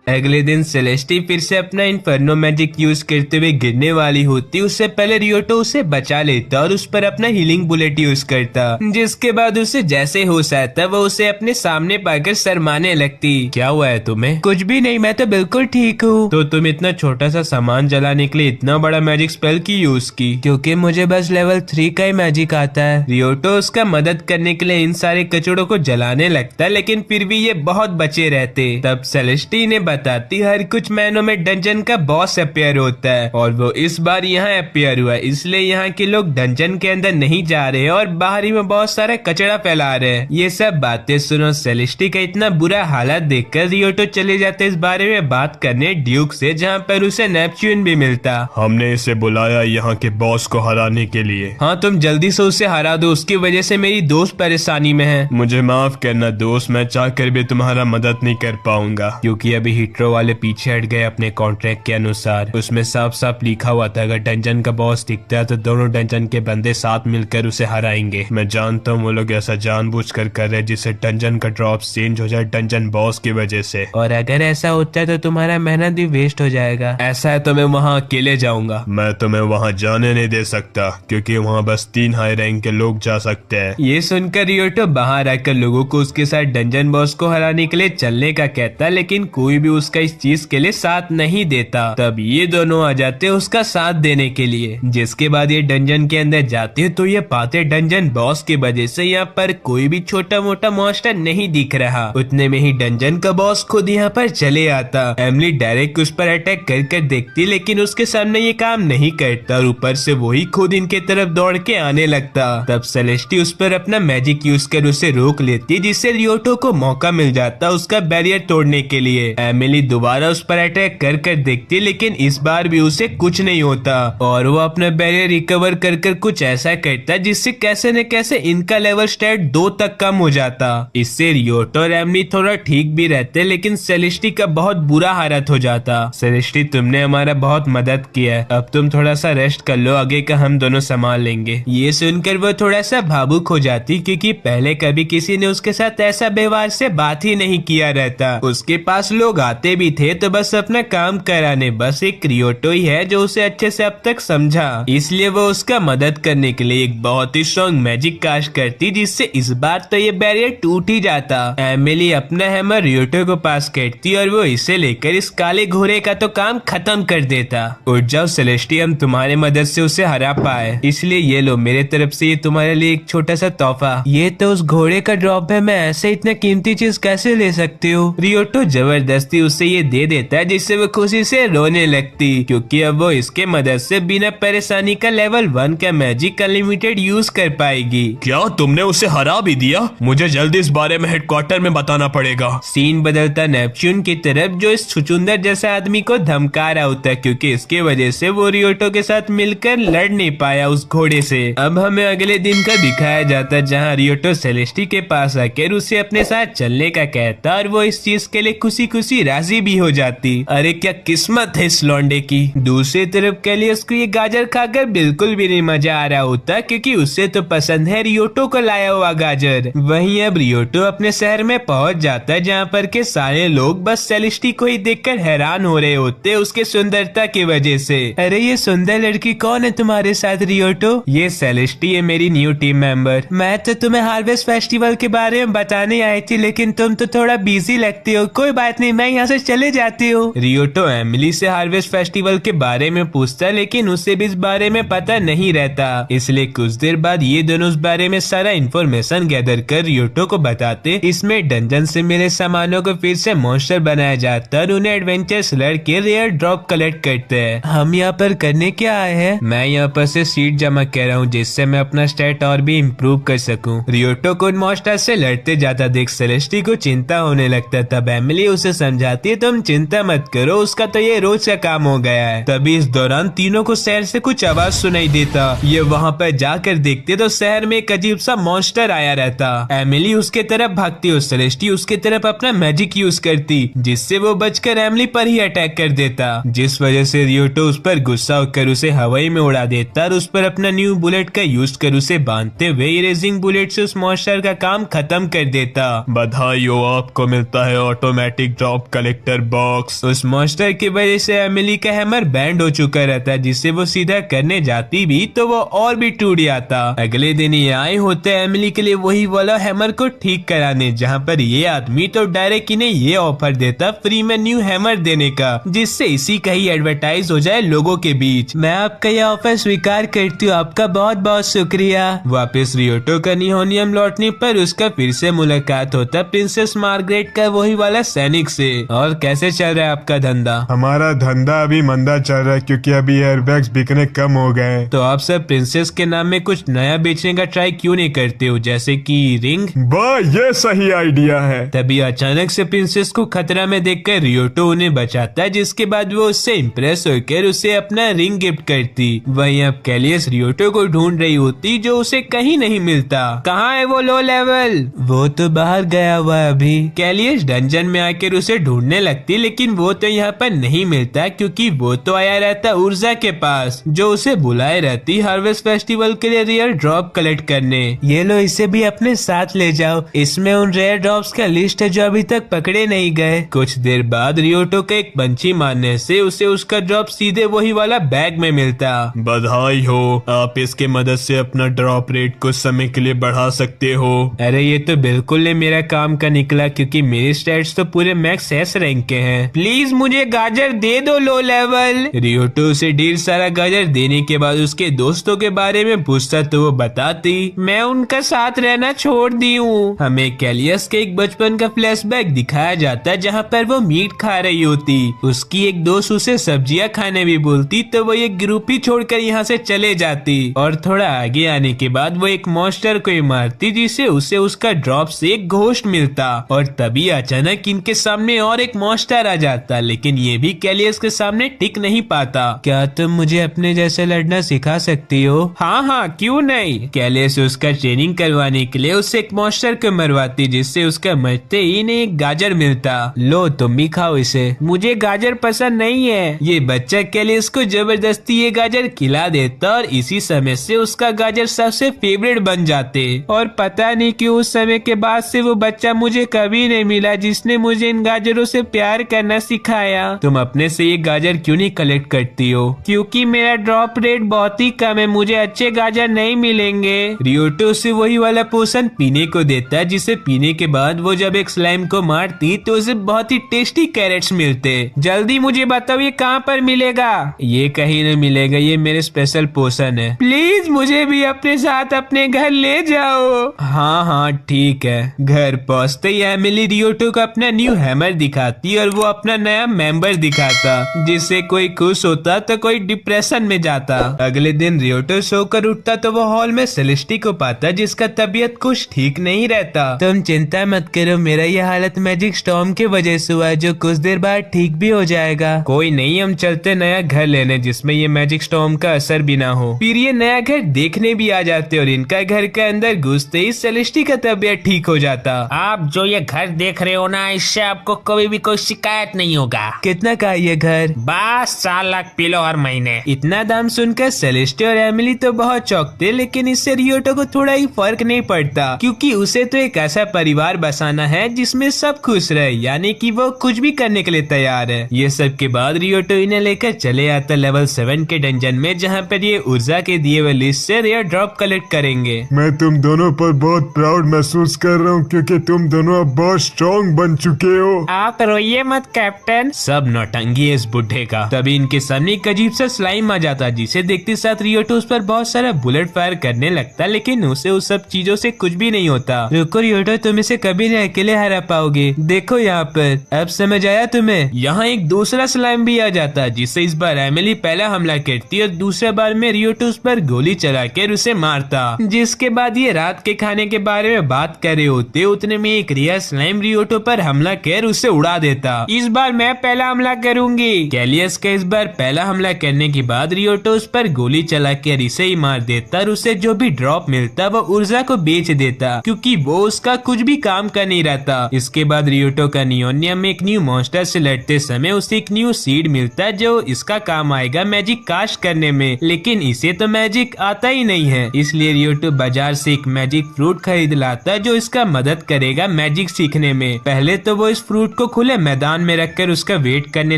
अगले दिन सेलेस्टी फिर से अपना इन्फर्नो मैजिक यूज करते हुए गिरने वाली होती, उससे पहले रियोटो उसे बचा लेता और उस पर अपना हीलिंग बुलेट यूज करता, जिसके बाद उसे जैसे होश आता वो उसे अपने सामने पाकर शर्माने लगती। क्या हुआ है तुम्हें? कुछ भी नहीं, मैं तो बिल्कुल ठीक हूँ। तो तुम इतना छोटा सा सामान जलाने के लिए इतना बड़ा मैजिक स्पेल की यूज की? क्योंकि मुझे बस लेवल 3 का ही मैजिक आता है। रियोटो उसका मदद करने के लिए इन सारे कचड़ों को जलाने लगता लेकिन फिर भी ये बहुत बचे रहते। तब सेलेस्टी ने बताती हर कुछ महीनों में डंजन का बॉस अपियर होता है और वो इस बार यहाँ अपियर हुआ, इसलिए यहाँ के लोग डंजन के अंदर नहीं जा रहे और बाहर ही में बहुत सारा कचरा फैला रहे हैं। ये सब बातें सुनो सेलेस्टी का इतना बुरा हालत देखकर रियोटो चले जाते इस बारे में बात करने ड्यूक से, जहाँ पर उसे नेपच्यून भी मिलता। हमने इसे बुलाया यहाँ के बॉस को हराने के लिए। हाँ, तुम जल्दी से उसे हरा दो, उसकी वजह से मेरी दोस्त परेशानी में है। मुझे माफ करना दोस्त, मैं चाहकर भी तुम्हारा मदद नहीं कर पाऊंगा क्योंकि अभी हीट्रो वाले पीछे हट गए अपने कॉन्ट्रैक्ट के अनुसार। उसमें साफ साफ लिखा हुआ था अगर डंजन का बॉस दिखता है तो दोनों डंजन के बंदे साथ मिलकर उसे हराएंगे। मैं जानता हूँ वो लोग ऐसा जानबूझकर कर रहे हैं जिससे डंजन का ड्रॉप चेंज हो जाए डंजन बॉस की वजह से, और अगर ऐसा होता है तो तुम्हारा मेहनत भी वेस्ट हो जाएगा। ऐसा है तो मैं वहाँ अकेले जाऊंगा। मैं तुम्हें वहाँ जाने नहीं दे सकता क्योंकि वहाँ बस 3 हाई रैंक के लोग जा सकते हैं। ये सुनकर रियोटो बाहर आकर लोगों को उसके साथ डंजन बॉस को हराने के लिए चलने का कहता, लेकिन कोई भी उसका इस चीज के लिए साथ नहीं देता। तब ये दोनों आ जाते उसका साथ देने के लिए। जिसके बाद ये डंजन के अंदर जाते तो ये पाते डंजन बॉस की वजह से यहाँ पर कोई भी छोटा मोटा मॉन्स्टर नहीं दिख रहा। उतने में ही डंजन का बॉस खुद यहाँ पर चले आता। एमिली डायरेक्ट उस पर अटैक कर देखती, लेकिन उसके सामने ये काम नहीं करता और ऊपर से वही खुद इनके तरफ दौड़ के आने लगता। तब सेलेस्टी उस पर अपना मैजिक यूज कर उसे रोक लेती, जिससे रियोटो को मौका मिल जाता उसका बैरियर तोड़ने के लिए। एमिली दोबारा उस पर अटैक कर देखती, लेकिन इस बार भी उसे कुछ नहीं होता और वो अपना बैरियर रिकवर कर कुछ ऐसा करता जिससे कैसे न कैसे इनका लेवल स्टेट 2 तक कम हो जाता। इससे रियोटो और एमिली थोड़ा ठीक भी रहते, लेकिन सेलेस्टी का बहुत बुरा हालत हो जाता। सेलेस्टी, तुमने हमारा बहुत मदद किया है, अब तुम थोड़ा सा रेस्ट कर लो, आगे का हम दोनों संभाल लेंगे। ये सुनकर वो थोड़ा सा भावुक हो जाती क्योंकि पहले कभी किसी ने उसके साथ ऐसा व्यवहार से बात ही नहीं किया रहता। उसके पास लोग आते भी थे तो बस अपना काम कराने, बस एक रियोटो ही है जो उसे अच्छे से अब तक समझा। इसलिए वो उसका मदद करने के लिए एक बहुत ही स्ट्रॉन्ग मैजिक कास्ट करती, जिससे इस बार तो ये बैरियर टूट ही जाता। एमिली अपना हैमर रियोटो को पास करती और वो इसे लेकर इस काले घोड़े का तो काम खत्म कर देता। उठ जाओ सेलेस्टी, हम तुम्हारी मदद से उसे हरा पाए, इसलिए ये लो मेरे तरफ से ये तुम्हारे लिए एक छोटा सा तोहफा। ये तो उस घोड़े का ड्रॉप है, मैं ऐसे इतना कीमती चीज कैसे ले सकती हूँ। रियोटो जबरदस्ती उसे ये दे देता है, जिससे वो खुशी से रोने लगती क्योंकि अब वो इसके मदद से बिना परेशानी का लेवल 1 का मैजिक अनलिमिटेड यूज कर पाएगी। क्या तुमने उसे हरा भी दिया? मुझे जल्दी इस बारे में हेडक्वार्टर में बताना पड़ेगा। सीन बदलता नेपच्यून की तरफ, जो इस छुचुंदर जैसे आदमी को धमका रहा होता है क्योंकि इसके वजह से वो रियोटो के साथ मिलकर लड़ नहीं पाया उस घोड़े से। अब हमें अगले दिन का दिखाया जाता है जहाँ रियोटो सेलेस्टी के पास आकर उसे अपने साथ चलने का कहता और वो इस चीज के लिए खुशी खुशी राजी भी हो जाती। अरे क्या किस्मत है इस लौंडे की। दूसरी तरफ कैलियस को ये गाजर खाकर बिल्कुल भी नहीं मजा आ रहा होता क्योंकि उसे तो पसंद है रियोटो को लाया हुआ गाजर। वहीं अब रियोटो अपने शहर में पहुंच जाता है जहाँ पर के सारे लोग बस सेलेस्टी को ही देखकर हैरान हो रहे होते उसके सुंदरता की वजह से। अरे ये सुंदर लड़की कौन है तुम्हारे साथ रियोटो? ये सेलेस्टी है, मेरी न्यू टीम मेंबर। मैं तो तुम्हें हार्वेस्ट फेस्टिवल के बारे में बताने आई थी, लेकिन तुम तो थोड़ा बिजी लगती हो। कोई बात नहीं, मैं यहाँ से चले जाती हूँ। रियोटो एमिली से हार्वेस्ट फेस्टिवल के बारे में पूछता, लेकिन उसे भी इस बारे में पता नहीं रहता। इसलिए कुछ देर बाद ये दोनों उस बारे में सारा इन्फॉर्मेशन गैदर कर रियोटो को बताते। इसमें डंजन से मिले सामानों को फिर से मॉन्स्टर बनाया जाता और उन्हें एडवेंचर्स लड़के रेयर ड्रॉप कलेक्ट करते हैं। हम यहाँ पर करने क्या आए हैं? मैं यहाँ पर से सीट जमा कर रहा हूँ जिससे मैं अपना स्टेट और भी इम्प्रूव कर सकूँ। रियोटो को मॉन्स्टर से लड़ते जाता देख सेलेस्टी को चिंता होने लगता। तब एमिली उसे समझाती है तुम चिंता मत करो, उसका तो ये रोज का काम हो गया है। तभी इस दौरान तीनों को शहर से कुछ आवाज सुनाई देता। ये वहाँ पर जाकर देखते तो शहर में एक अजीब सा मॉन्स्टर आया रहता। एमिली उसके तरफ भागती और सेलेस्टी उसके तरफ अपना मैजिक यूज करती, जिससे वो बचकर एमिली पर ही अटैक कर देता, जिस वजह से रियोटो उस पर गुस्सा होकर उसे हवाई में उड़ा देता और उस पर अपना न्यू बुलेट का यूज कर उसे बांधते हुए इरेजिंग बुलेट से उस मॉन्स्टर का काम खत्म कर देता। बधाई हो, आपको मिलता है ऑटोमेटिक ड्रॉप कलेक्टर बॉक्स। उस मॉन्स्टर की वजह से एमिली का हैमर बैंड हो चुका रहता, जिससे वो सीधा करने जाती भी तो वो और भी टूट जाता। अगले दिन ये आए होते एमिली के लिए वही वाला हैमर को ठीक कराने, जहाँ पर ये आदमी तो डायरेक्ट इन्हें ये ऑफर देता फ्री में न्यू हैमर देने का, जिससे इसी का ही एडवर्टाइज हो जाए लोगों के बीच। मैं आपका ये ऑफर स्वीकार करती हूँ, आपका बहुत बहुत शुक्रिया। वापस रियोटो का नियोनियम लौटने पर उसका फिर से मुलाकात होता प्रिंसेस मार्गरेट का वही वाला सैनिक से। और कैसे चल रहा है आपका धंधा? हमारा धंधा अभी मंदा चल रहा है क्योंकि अभी एयरबैग्स बिकने कम हो गए। तो आप सब प्रिंसेस के नाम में कुछ नया बेचने का ट्राई क्यों नहीं करते हो, जैसे कि रिंग? वाह, ये सही आइडिया है। तभी अचानक से प्रिंसेस को खतरा में देखकर रियोटो उन्हें बचाता है, जिसके बाद वो उससे इम्प्रेस होकर उसे अपना रिंग गिफ्ट करती। वहीं अब कैलियस रियोटो को ढूंढ रही होती जो उसे कहीं नहीं मिलता। कहाँ है वो लो लेवल? वो तो बाहर गया हुआ अभी। कैलियस डंजन में आकर उसे ढूंढ ढूंढने लगती, लेकिन वो तो यहाँ पर नहीं मिलता क्योंकि वो तो आया रहता ऊर्जा के पास, जो उसे बुलाए रहती हार्वेस्ट फेस्टिवल के लिए रेयर ड्रॉप कलेक्ट करने। ये लो, इसे भी अपने साथ ले जाओ, इसमें उन रेयर ड्रॉप्स का लिस्ट है जो अभी तक पकड़े नहीं गए। कुछ देर बाद रियोटो का एक पंछी मारने से उसे उसका ड्रॉप सीधे वही वाला बैग में मिलता। बधाई हो, आप इसके मदद से अपना ड्रॉप रेट कुछ समय के लिए बढ़ा सकते हो। अरे ये तो बिल्कुल नहीं मेरा काम का निकला क्योंकि मेरी स्टैट्स तो पूरे मैक्स एस रैंक के हैं। प्लीज मुझे गाजर दे दो लो लेवल। रियोटो उसे ढेर सारा गाजर देने के बाद उसके दोस्तों के बारे में पूछता तो वो बताती, मैं उनका साथ रहना छोड़ दी हूँ। हमें कैलियस के एक बचपन का फ्लैशबैक दिखाया जाता है जहाँ पर वो मीट खा रही होती। उसकी एक दोस्त उसे सब्जियां खाने भी बोलती तो वो एक ग्रुप ही छोड़कर यहाँ से चले जाती और थोड़ा आगे आने के बाद वो एक मॉन्स्टर को ही मारती जिसे उसे उसका ड्रॉप से एक घोस्ट मिलता और तभी अचानक इनके सामने और एक मॉन्स्टर आ जाता, लेकिन ये भी कैलियस के सामने टिक नहीं पाता। क्या तुम मुझे अपने जैसे लड़ना सिखा सकती हो? हाँ हाँ क्यों नहीं। कैलियस उसका ट्रेनिंग करवाने के लिए उसे एक मॉन्स्टर को मरवाती जिससे उसका मरते ही इन्हें एक गाजर मिलता। लो तुम भी खाओ इसे। मुझे गाजर पसंद नहीं है। ये बच्चा कैलियस को जबरदस्ती ये गाजर खिला देता और इसी समय से उसका गाजर सबसे फेवरेट बन जाते। और पता नहीं क्यों उस समय के बाद से वो बच्चा मुझे कभी नहीं मिला जिसने मुझे इन गाजरों से प्यार करना सिखाया। तुम अपने से ये गाजर क्यों नहीं कलेक्ट करती हो? क्योंकि मेरा ड्रॉप रेट बहुत ही कम है, मुझे अच्छे गाजर नहीं मिलेंगे। रियोटो उसे वही वाला पोशन पीने को देता है जिसे पीने के बाद वो जब एक स्लाइम को मारती तो उसे बहुत ही टेस्टी कैरेट्स मिलते। जल्दी मुझे बताओ ये कहाँ पर मिलेगा? ये कहीं नहीं मिलेगा, ये मेरे स्पेशल पोशन है। प्लीज मुझे भी अपने साथ अपने घर ले जाओ। हाँ हाँ ठीक है। घर पहुँचते ही एमिली रियोटो को अपना न्यू हैमर दिखाती और वो अपना नया मेंबर दिखाता जिससे कोई खुश होता तो कोई डिप्रेशन में जाता। अगले दिन रियोटो सोकर उठता तो वो हॉल में सेलेस्टी को पाता जिसका तबीयत कुछ ठीक नहीं रहता। तुम चिंता मत करो, मेरा ये हालत मैजिक स्टॉर्म के वजह से हुआ है जो कुछ देर बाद ठीक भी हो जाएगा। कोई नहीं, हम चलते नया घर लेने जिसमें ये मैजिक स्टॉर्म का असर भी ना हो। फिर ये नया घर देखने भी आ जाते और इनका घर के अंदर घुसते ही सेलेस्टी का तबीयत ठीक हो जाता। आप जो ये घर देख रहे हो ना, इससे आपको कभी भी कोई शिकायत नहीं होगा। कितना का ये घर? बस 4 लाख पिलो हर महीने। इतना दाम सुनकर सेलेस्टी और एमिली तो बहुत चौंकते, लेकिन इससे रियोटो को थोड़ा ही फर्क नहीं पड़ता क्योंकि उसे तो एक ऐसा परिवार बसाना है जिसमें सब खुश रहे, यानी कि वो कुछ भी करने के लिए तैयार है। ये सब के बाद रियोटो इन्हें लेकर चले आता लेवल 7 के डंजन में जहाँ पर ये ऊर्जा के दिए हुए लिस्ट से रेयर ड्रॉप कलेक्ट करेंगे। मैं तुम दोनों पर बहुत प्राउड महसूस कर रहा हूँ क्योंकि तुम दोनों अब बहुत स्ट्रॉन्ग बन चुके हो। आप रोइए मत कैप्टन। सब नौटंगी है इस बुढ़े का। तभी इनके सामने एक अजीब सा स्लाइम आ जाता जिसे देखते साथ रियोटो उस पर बहुत सारा बुलेट फायर करने लगता, लेकिन उसे उस सब चीजों से कुछ भी नहीं होता। रुको रियोटो, तुम इसे कभी नहीं अकेले हरा पाओगे। देखो यहाँ पर, अब समझ आया तुम्हें? यहाँ एक दूसरा स्लाइम भी आ जाता जिससे इस बार एमिली पहला हमला करती और दूसरे बार में रियोटो उस पर गोली चलाकर उसे मारता। जिसके बाद ये रात के खाने के बारे में बात कर रहे होते, उतने में एक रिया स्लाइम रियोटो पर हमला कर उसे उड़ा देता। इस बार मैं पहला हमला करूंगी। कैलियस का इस बार पहला हमला करने के बाद रियोटो उस पर गोली चलाकर इसे ही मार देता और उसे जो भी ड्रॉप मिलता वो ऊर्जा को बेच देता क्योंकि वो उसका कुछ भी काम का नहीं रहता। इसके बाद रियोटो का नियोनियम में एक न्यू मॉन्स्टर से लड़ते समय उसे एक न्यू सीड मिलता जो इसका काम आएगा मैजिक कास्ट करने में, लेकिन इसे तो मैजिक आता ही नहीं है। इसलिए रियोटो बाजार से एक मैजिक फ्रूट खरीद लाता जो इसका मदद करेगा मैजिक सीखने में। पहले तो वो इस फ्रूट को खुले मैदान में रखकर उसका वेट करने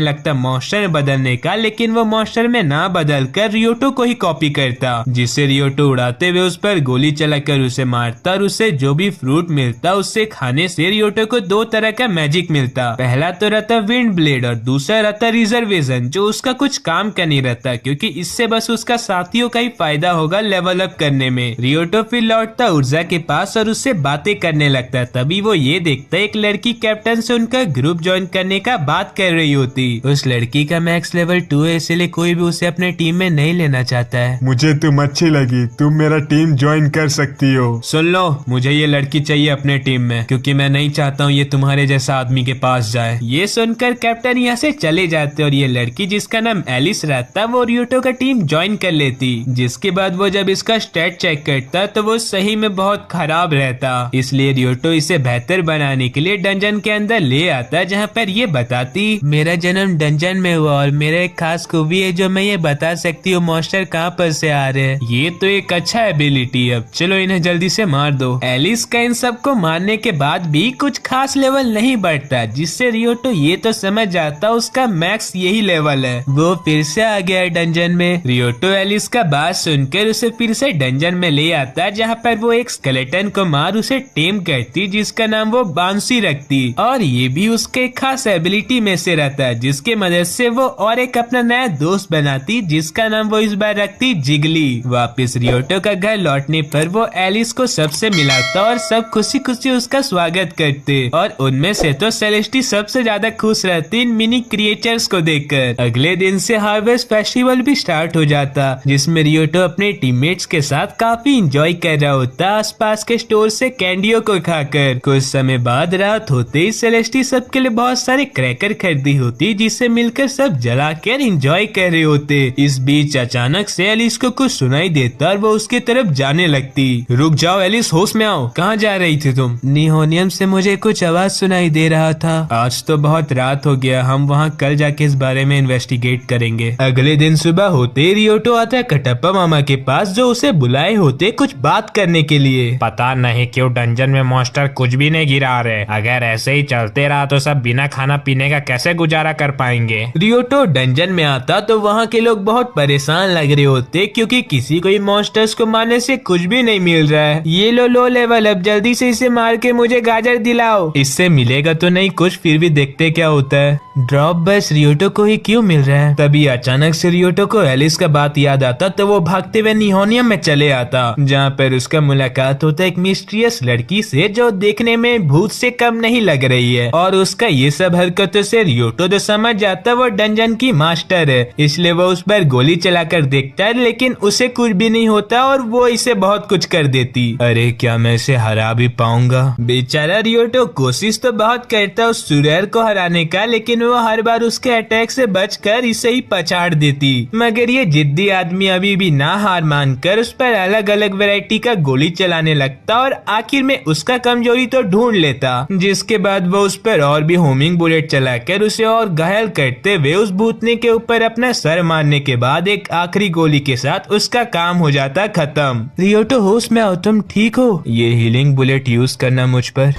लगता मॉन्स्टर में बदलने का, लेकिन वो मॉन्स्टर में ना बदल कर रियोटो को ही कॉपी करता जिससे रियोटो उड़ाते हुए उस पर गोली चलाकर उसे मारता और उसे जो भी फ्रूट मिलता उससे खाने से रियोटो को 2 तरह का मैजिक मिलता। पहला तो रहता विंड ब्लेड और दूसरा रहता रिजर्वेशन जो उसका कुछ काम का नहीं रहता क्योंकि इससे बस उसका साथियों का ही फायदा होगा लेवल अप करने में। रियोटो फिर लौटता ऊर्जा के पास और उससे बातें करने लगता। तभी वो ये देखता एक लड़की कैप्टन से उनका ग्रुप ज्वाइन करने का बात कर रही होती। उस लड़की का मैक्स लेवल 2 है, इसलिए कोई भी उसे अपने टीम में नहीं लेना चाहता है। मुझे तुम अच्छी लगी, तुम मेरा टीम ज्वाइन कर सकती हो। सुन लो, मुझे ये लड़की चाहिए अपने टीम में क्योंकि मैं नहीं चाहता हूँ ये तुम्हारे जैसा आदमी के पास जाए। ये सुनकर कैप्टन यहाँ से चले जाते और ये लड़की जिसका नाम एलिस रहता वो रियोटो का टीम ज्वाइन कर लेती। जिसके बाद वो जब इसका स्टैट चेक करता तो वो सही में बहुत खराब रहता, इसलिए रियोटो इसे बेहतर बनाने के लिए डंजन के अंदर ले आता आता है जहाँ पर ये बताती मेरा जन्म डंजन में हुआ और मेरा एक खास खूबी है जो मैं ये बता सकती हूँ मॉन्स्टर कहाँ पर से आ रहे हैं। ये तो एक अच्छा एबिलिटी है, अब चलो इन्हें जल्दी से मार दो। एलिस का इन सबको मारने के बाद भी कुछ खास लेवल नहीं बढ़ता, जिससे रियोटो ये तो समझ जाता उसका मैक्स यही लेवल है। वो फिर से आ गया है डंजन में। रियोटो एलिस का बात सुनकर उसे फिर से डंजन में ले आता है जहाँ पर वो एक स्केलेटन को मार उसे टेम करती, जिसका नाम वो बांसी रखती और ये भी उसके एक खास एबिलिटी में से रहता है, जिसके मदद से वो और एक अपना नया दोस्त बनाती जिसका नाम वो इस बार रखती जिगली। वापस रियोटो का घर लौटने पर वो एलिस को सबसे मिलाता और सब खुशी खुशी उसका स्वागत करते और उनमें से तो सेलेस्टी सबसे ज्यादा खुश रहती इन मिनी क्रिएचर्स को देखकर। अगले दिन से हार्वेस्ट फेस्टिवल भी स्टार्ट हो जाता, जिसमें रियोटो अपने टीममेट्स के साथ काफी एंजॉय कर रहा होता आसपास के स्टोर से कैंडियों को खाकर। कुछ समय बाद रात होते ही सेलेस्टी सबके लिए बहुत सारे क्रैकर खरीदी होती जिससे मिलकर सब जलाकर एंजॉय कर रहे होते। इस बीच अचानक से एलिस को कुछ सुनाई देता और वो उसकी तरफ जाने लगती। रुक जाओ एलिस, होश में आओ, कहाँ जा रही थी तुम? निहोनियम से मुझे कुछ आवाज सुनाई दे रहा था। आज तो बहुत रात हो गया, हम वहाँ कल जाके इस बारे में इन्वेस्टिगेट करेंगे। अगले दिन सुबह होते रियोटो आता है कटप्पा मामा के पास जो उसे बुलाए होते कुछ बात करने के लिए। पता नहीं क्यों डंजन में मॉन्स्टर कुछ भी नहीं गिरा रहे, अगर ऐसे ही चलते रहा तो सब बिना खाना पीने का कैसे गुजारा कर पाएंगे। रियोटो डंजन में आता तो वहाँ के लोग बहुत परेशान लग रहे होते क्योंकि किसी को मॉन्स्टर्स को मारने से कुछ भी नहीं मिल रहा है। ये लो लेवल, अब जल्दी से इसे मार के मुझे गाजर दिलाओ। इससे मिलेगा तो नहीं कुछ, फिर भी देखते क्या होता है। ड्रॉप बस रियोटो को ही क्यों मिल रहा है? तभी अचानक से रियोटो को एलिस का बात याद आता तो वो भागते हुए निहोनियम में चले आता जहाँ पर उसका मुलाकात होता है एक मिस्टीरियस लड़की से जो देखने में भूत से कम नहीं लग रही है और उसका ये सब हरकतों से रियोटो तो समझ जाता वो डंजन की मास्टर है, इसलिए वो उस पर गोली चलाकर देखता है लेकिन उसे कुछ भी नहीं होता और वो इसे बहुत कुछ कर देती। अरे क्या मैं इसे हरा भी पाऊंगा? बेचारा रियोटो कोशिश तो बहुत करता उस सुरेर को हराने का, लेकिन वो हर बार उसके अटैक से बचकर इसे ही पछाड़ देती। मगर ये जिद्दी आदमी अभी भी ना हार मानकर उस पर अलग अलग वैरायटी का गोली चलाने लगता और आखिर में उसका कमजोरी तो ढूंढ लेता, जिसके बाद वो उस पर और भी होमिंग बुलेट चलाकर उसे और घायल करते हुए उस भूतनी के ऊपर अपना सर मारने के बाद एक आखिरी गोली के साथ उसका काम हो जाता खत्म। रियोटो होश में आओ, तुम ठीक हो? ये हीलिंग बुलेट यूज करना मुझ पर।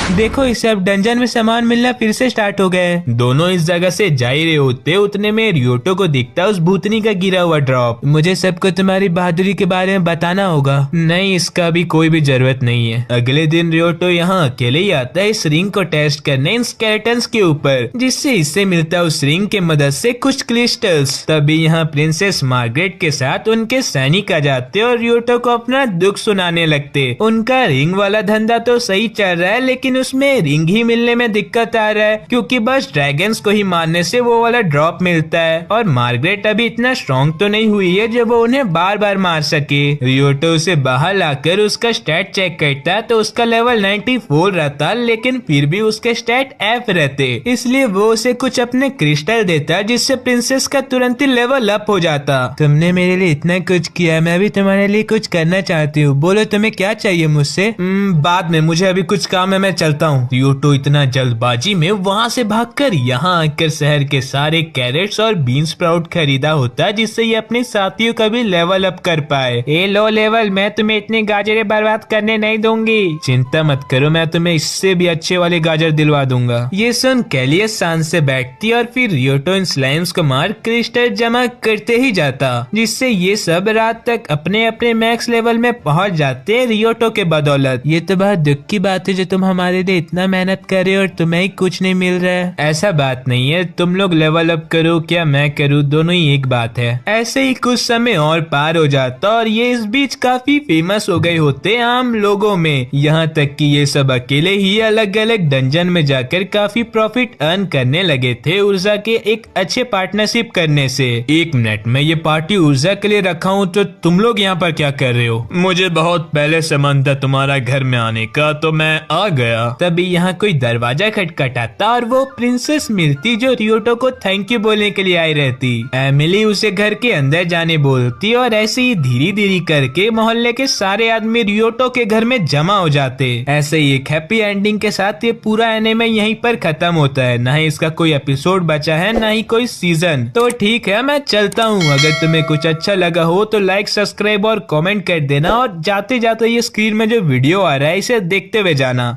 देखो इसे अब डंजन में सामान मिलना फिर से स्टार्ट हो गए। दोनों इस जगह से जा ही रहे होते उतने में रियोटो को दिखता उस भूतनी का गिरा हुआ ड्रॉप। मुझे सबको तुम्हारी बहादुरी के बारे में बताना होगा। नहीं, इसका भी कोई भी जरूरत नहीं है। अगले दिन रियोटो यहाँ अकेले ही आता है इस रिंग को टेस्ट करने इन स्केलेटन्स के ऊपर, जिससे इससे मिलता उस रिंग के मदद से कुछ क्रिस्टल्स। तभी यहाँ प्रिंसेस मार्गरेट के साथ उनके सैनिक आ जाते और रियोटो को अपना दुख सुनाने लगते। उनका रिंग वाला धंधा तो सही चल रहा है लेकिन उसमें रिंग ही मिलने में दिक्कत आ रहा है क्योंकि बस ड्रैगन्स को ही मारने से वो वाला ड्रॉप मिलता है और मार्गरेट अभी इतना स्ट्रॉन्ग तो नहीं हुई है जो वो उन्हें बार बार मार सके। रियोटो उसे बाहर लाकर उसका स्टैट चेक करता तो उसका लेवल 94 रहता, लेकिन फिर भी उसके स्टैट F रहते, इसलिए वो उसे कुछ अपने क्रिस्टल देता जिससे प्रिंसेस का तुरंत ही लेवल अप हो जाता। तुमने मेरे लिए इतना कुछ किया, मैं भी तुम्हारे लिए कुछ करना चाहती हूँ, बोलो तुम्हें क्या चाहिए मुझसे? बाद में, मुझे अभी कुछ काम है, मैं चलता हूँ। रियोटो इतना जल्दबाजी में वहाँ से भागकर यहाँ आकर शहर के सारे कैरेट्स और बीन स्प्राउट खरीदा होता जिससे ये अपने साथियों का भी लेवल अप कर पाए। ए लो लेवल, मैं तुम्हें इतने गाजरें बर्बाद करने नहीं दूंगी। चिंता मत करो, मैं तुम्हें इससे भी अच्छे वाले गाजर दिलवा दूंगा। ये सुन कैलियस शांत से बैठती और फिर रियोटो इन स्लाइम्स को मार क्रिस्टल जमा करते ही जाता, जिससे ये सब रात तक अपने अपने मैक्स लेवल में पहुँच जाते रियोटो के बदौलत। ये तो बहुत दुख की बात है जो तुम हमारे लिए इतना मेहनत कर रहे हो और तुम्हें ही कुछ नहीं मिल रहा है। ऐसा बात नहीं है, तुम लोग लेवल अप करो क्या मैं करूँ, दोनों ही एक बात है। ऐसे ही कुछ समय और पार हो जाता और ये इस बीच काफी फेमस हो गए होते आम लोगों में, यहाँ तक कि ये सब अकेले ही अलग अलग डंजन में जाकर काफी प्रॉफिट अर्न करने लगे थे ऊर्जा के एक अच्छे पार्टनरशिप करने से। एक मिनट, मैं ये पार्टी ऊर्जा के लिए रखा हूँ तो तुम लोग यहाँ पर क्या कर रहे हो? मुझे बहुत पहले से मन था तुम्हारा घर में आने का तो मैं आ गया। तभी यहाँ कोई दरवाजा खटखटाता और वो प्रिंसेस मिलती जो रियोटो को थैंक यू बोलने के लिए आई रहती। एमिली उसे घर के अंदर जाने बोलती और ऐसे ही धीरे धीरे करके मोहल्ले के सारे आदमी रियोटो के घर में जमा हो जाते। ऐसे ही एक हैप्पी एंडिंग के साथ ये पूरा एनीमे यहीं पर खत्म होता है। ना ही इसका कोई एपिसोड बचा है, ना ही कोई सीजन। तो ठीक है, मैं चलता हूँ। अगर तुम्हें कुछ अच्छा लगा हो तो लाइक, सब्सक्राइब और कमेंट कर देना, और जाते जाते ये स्क्रीन में जो वीडियो आ रहा है इसे देखते हुए जाना।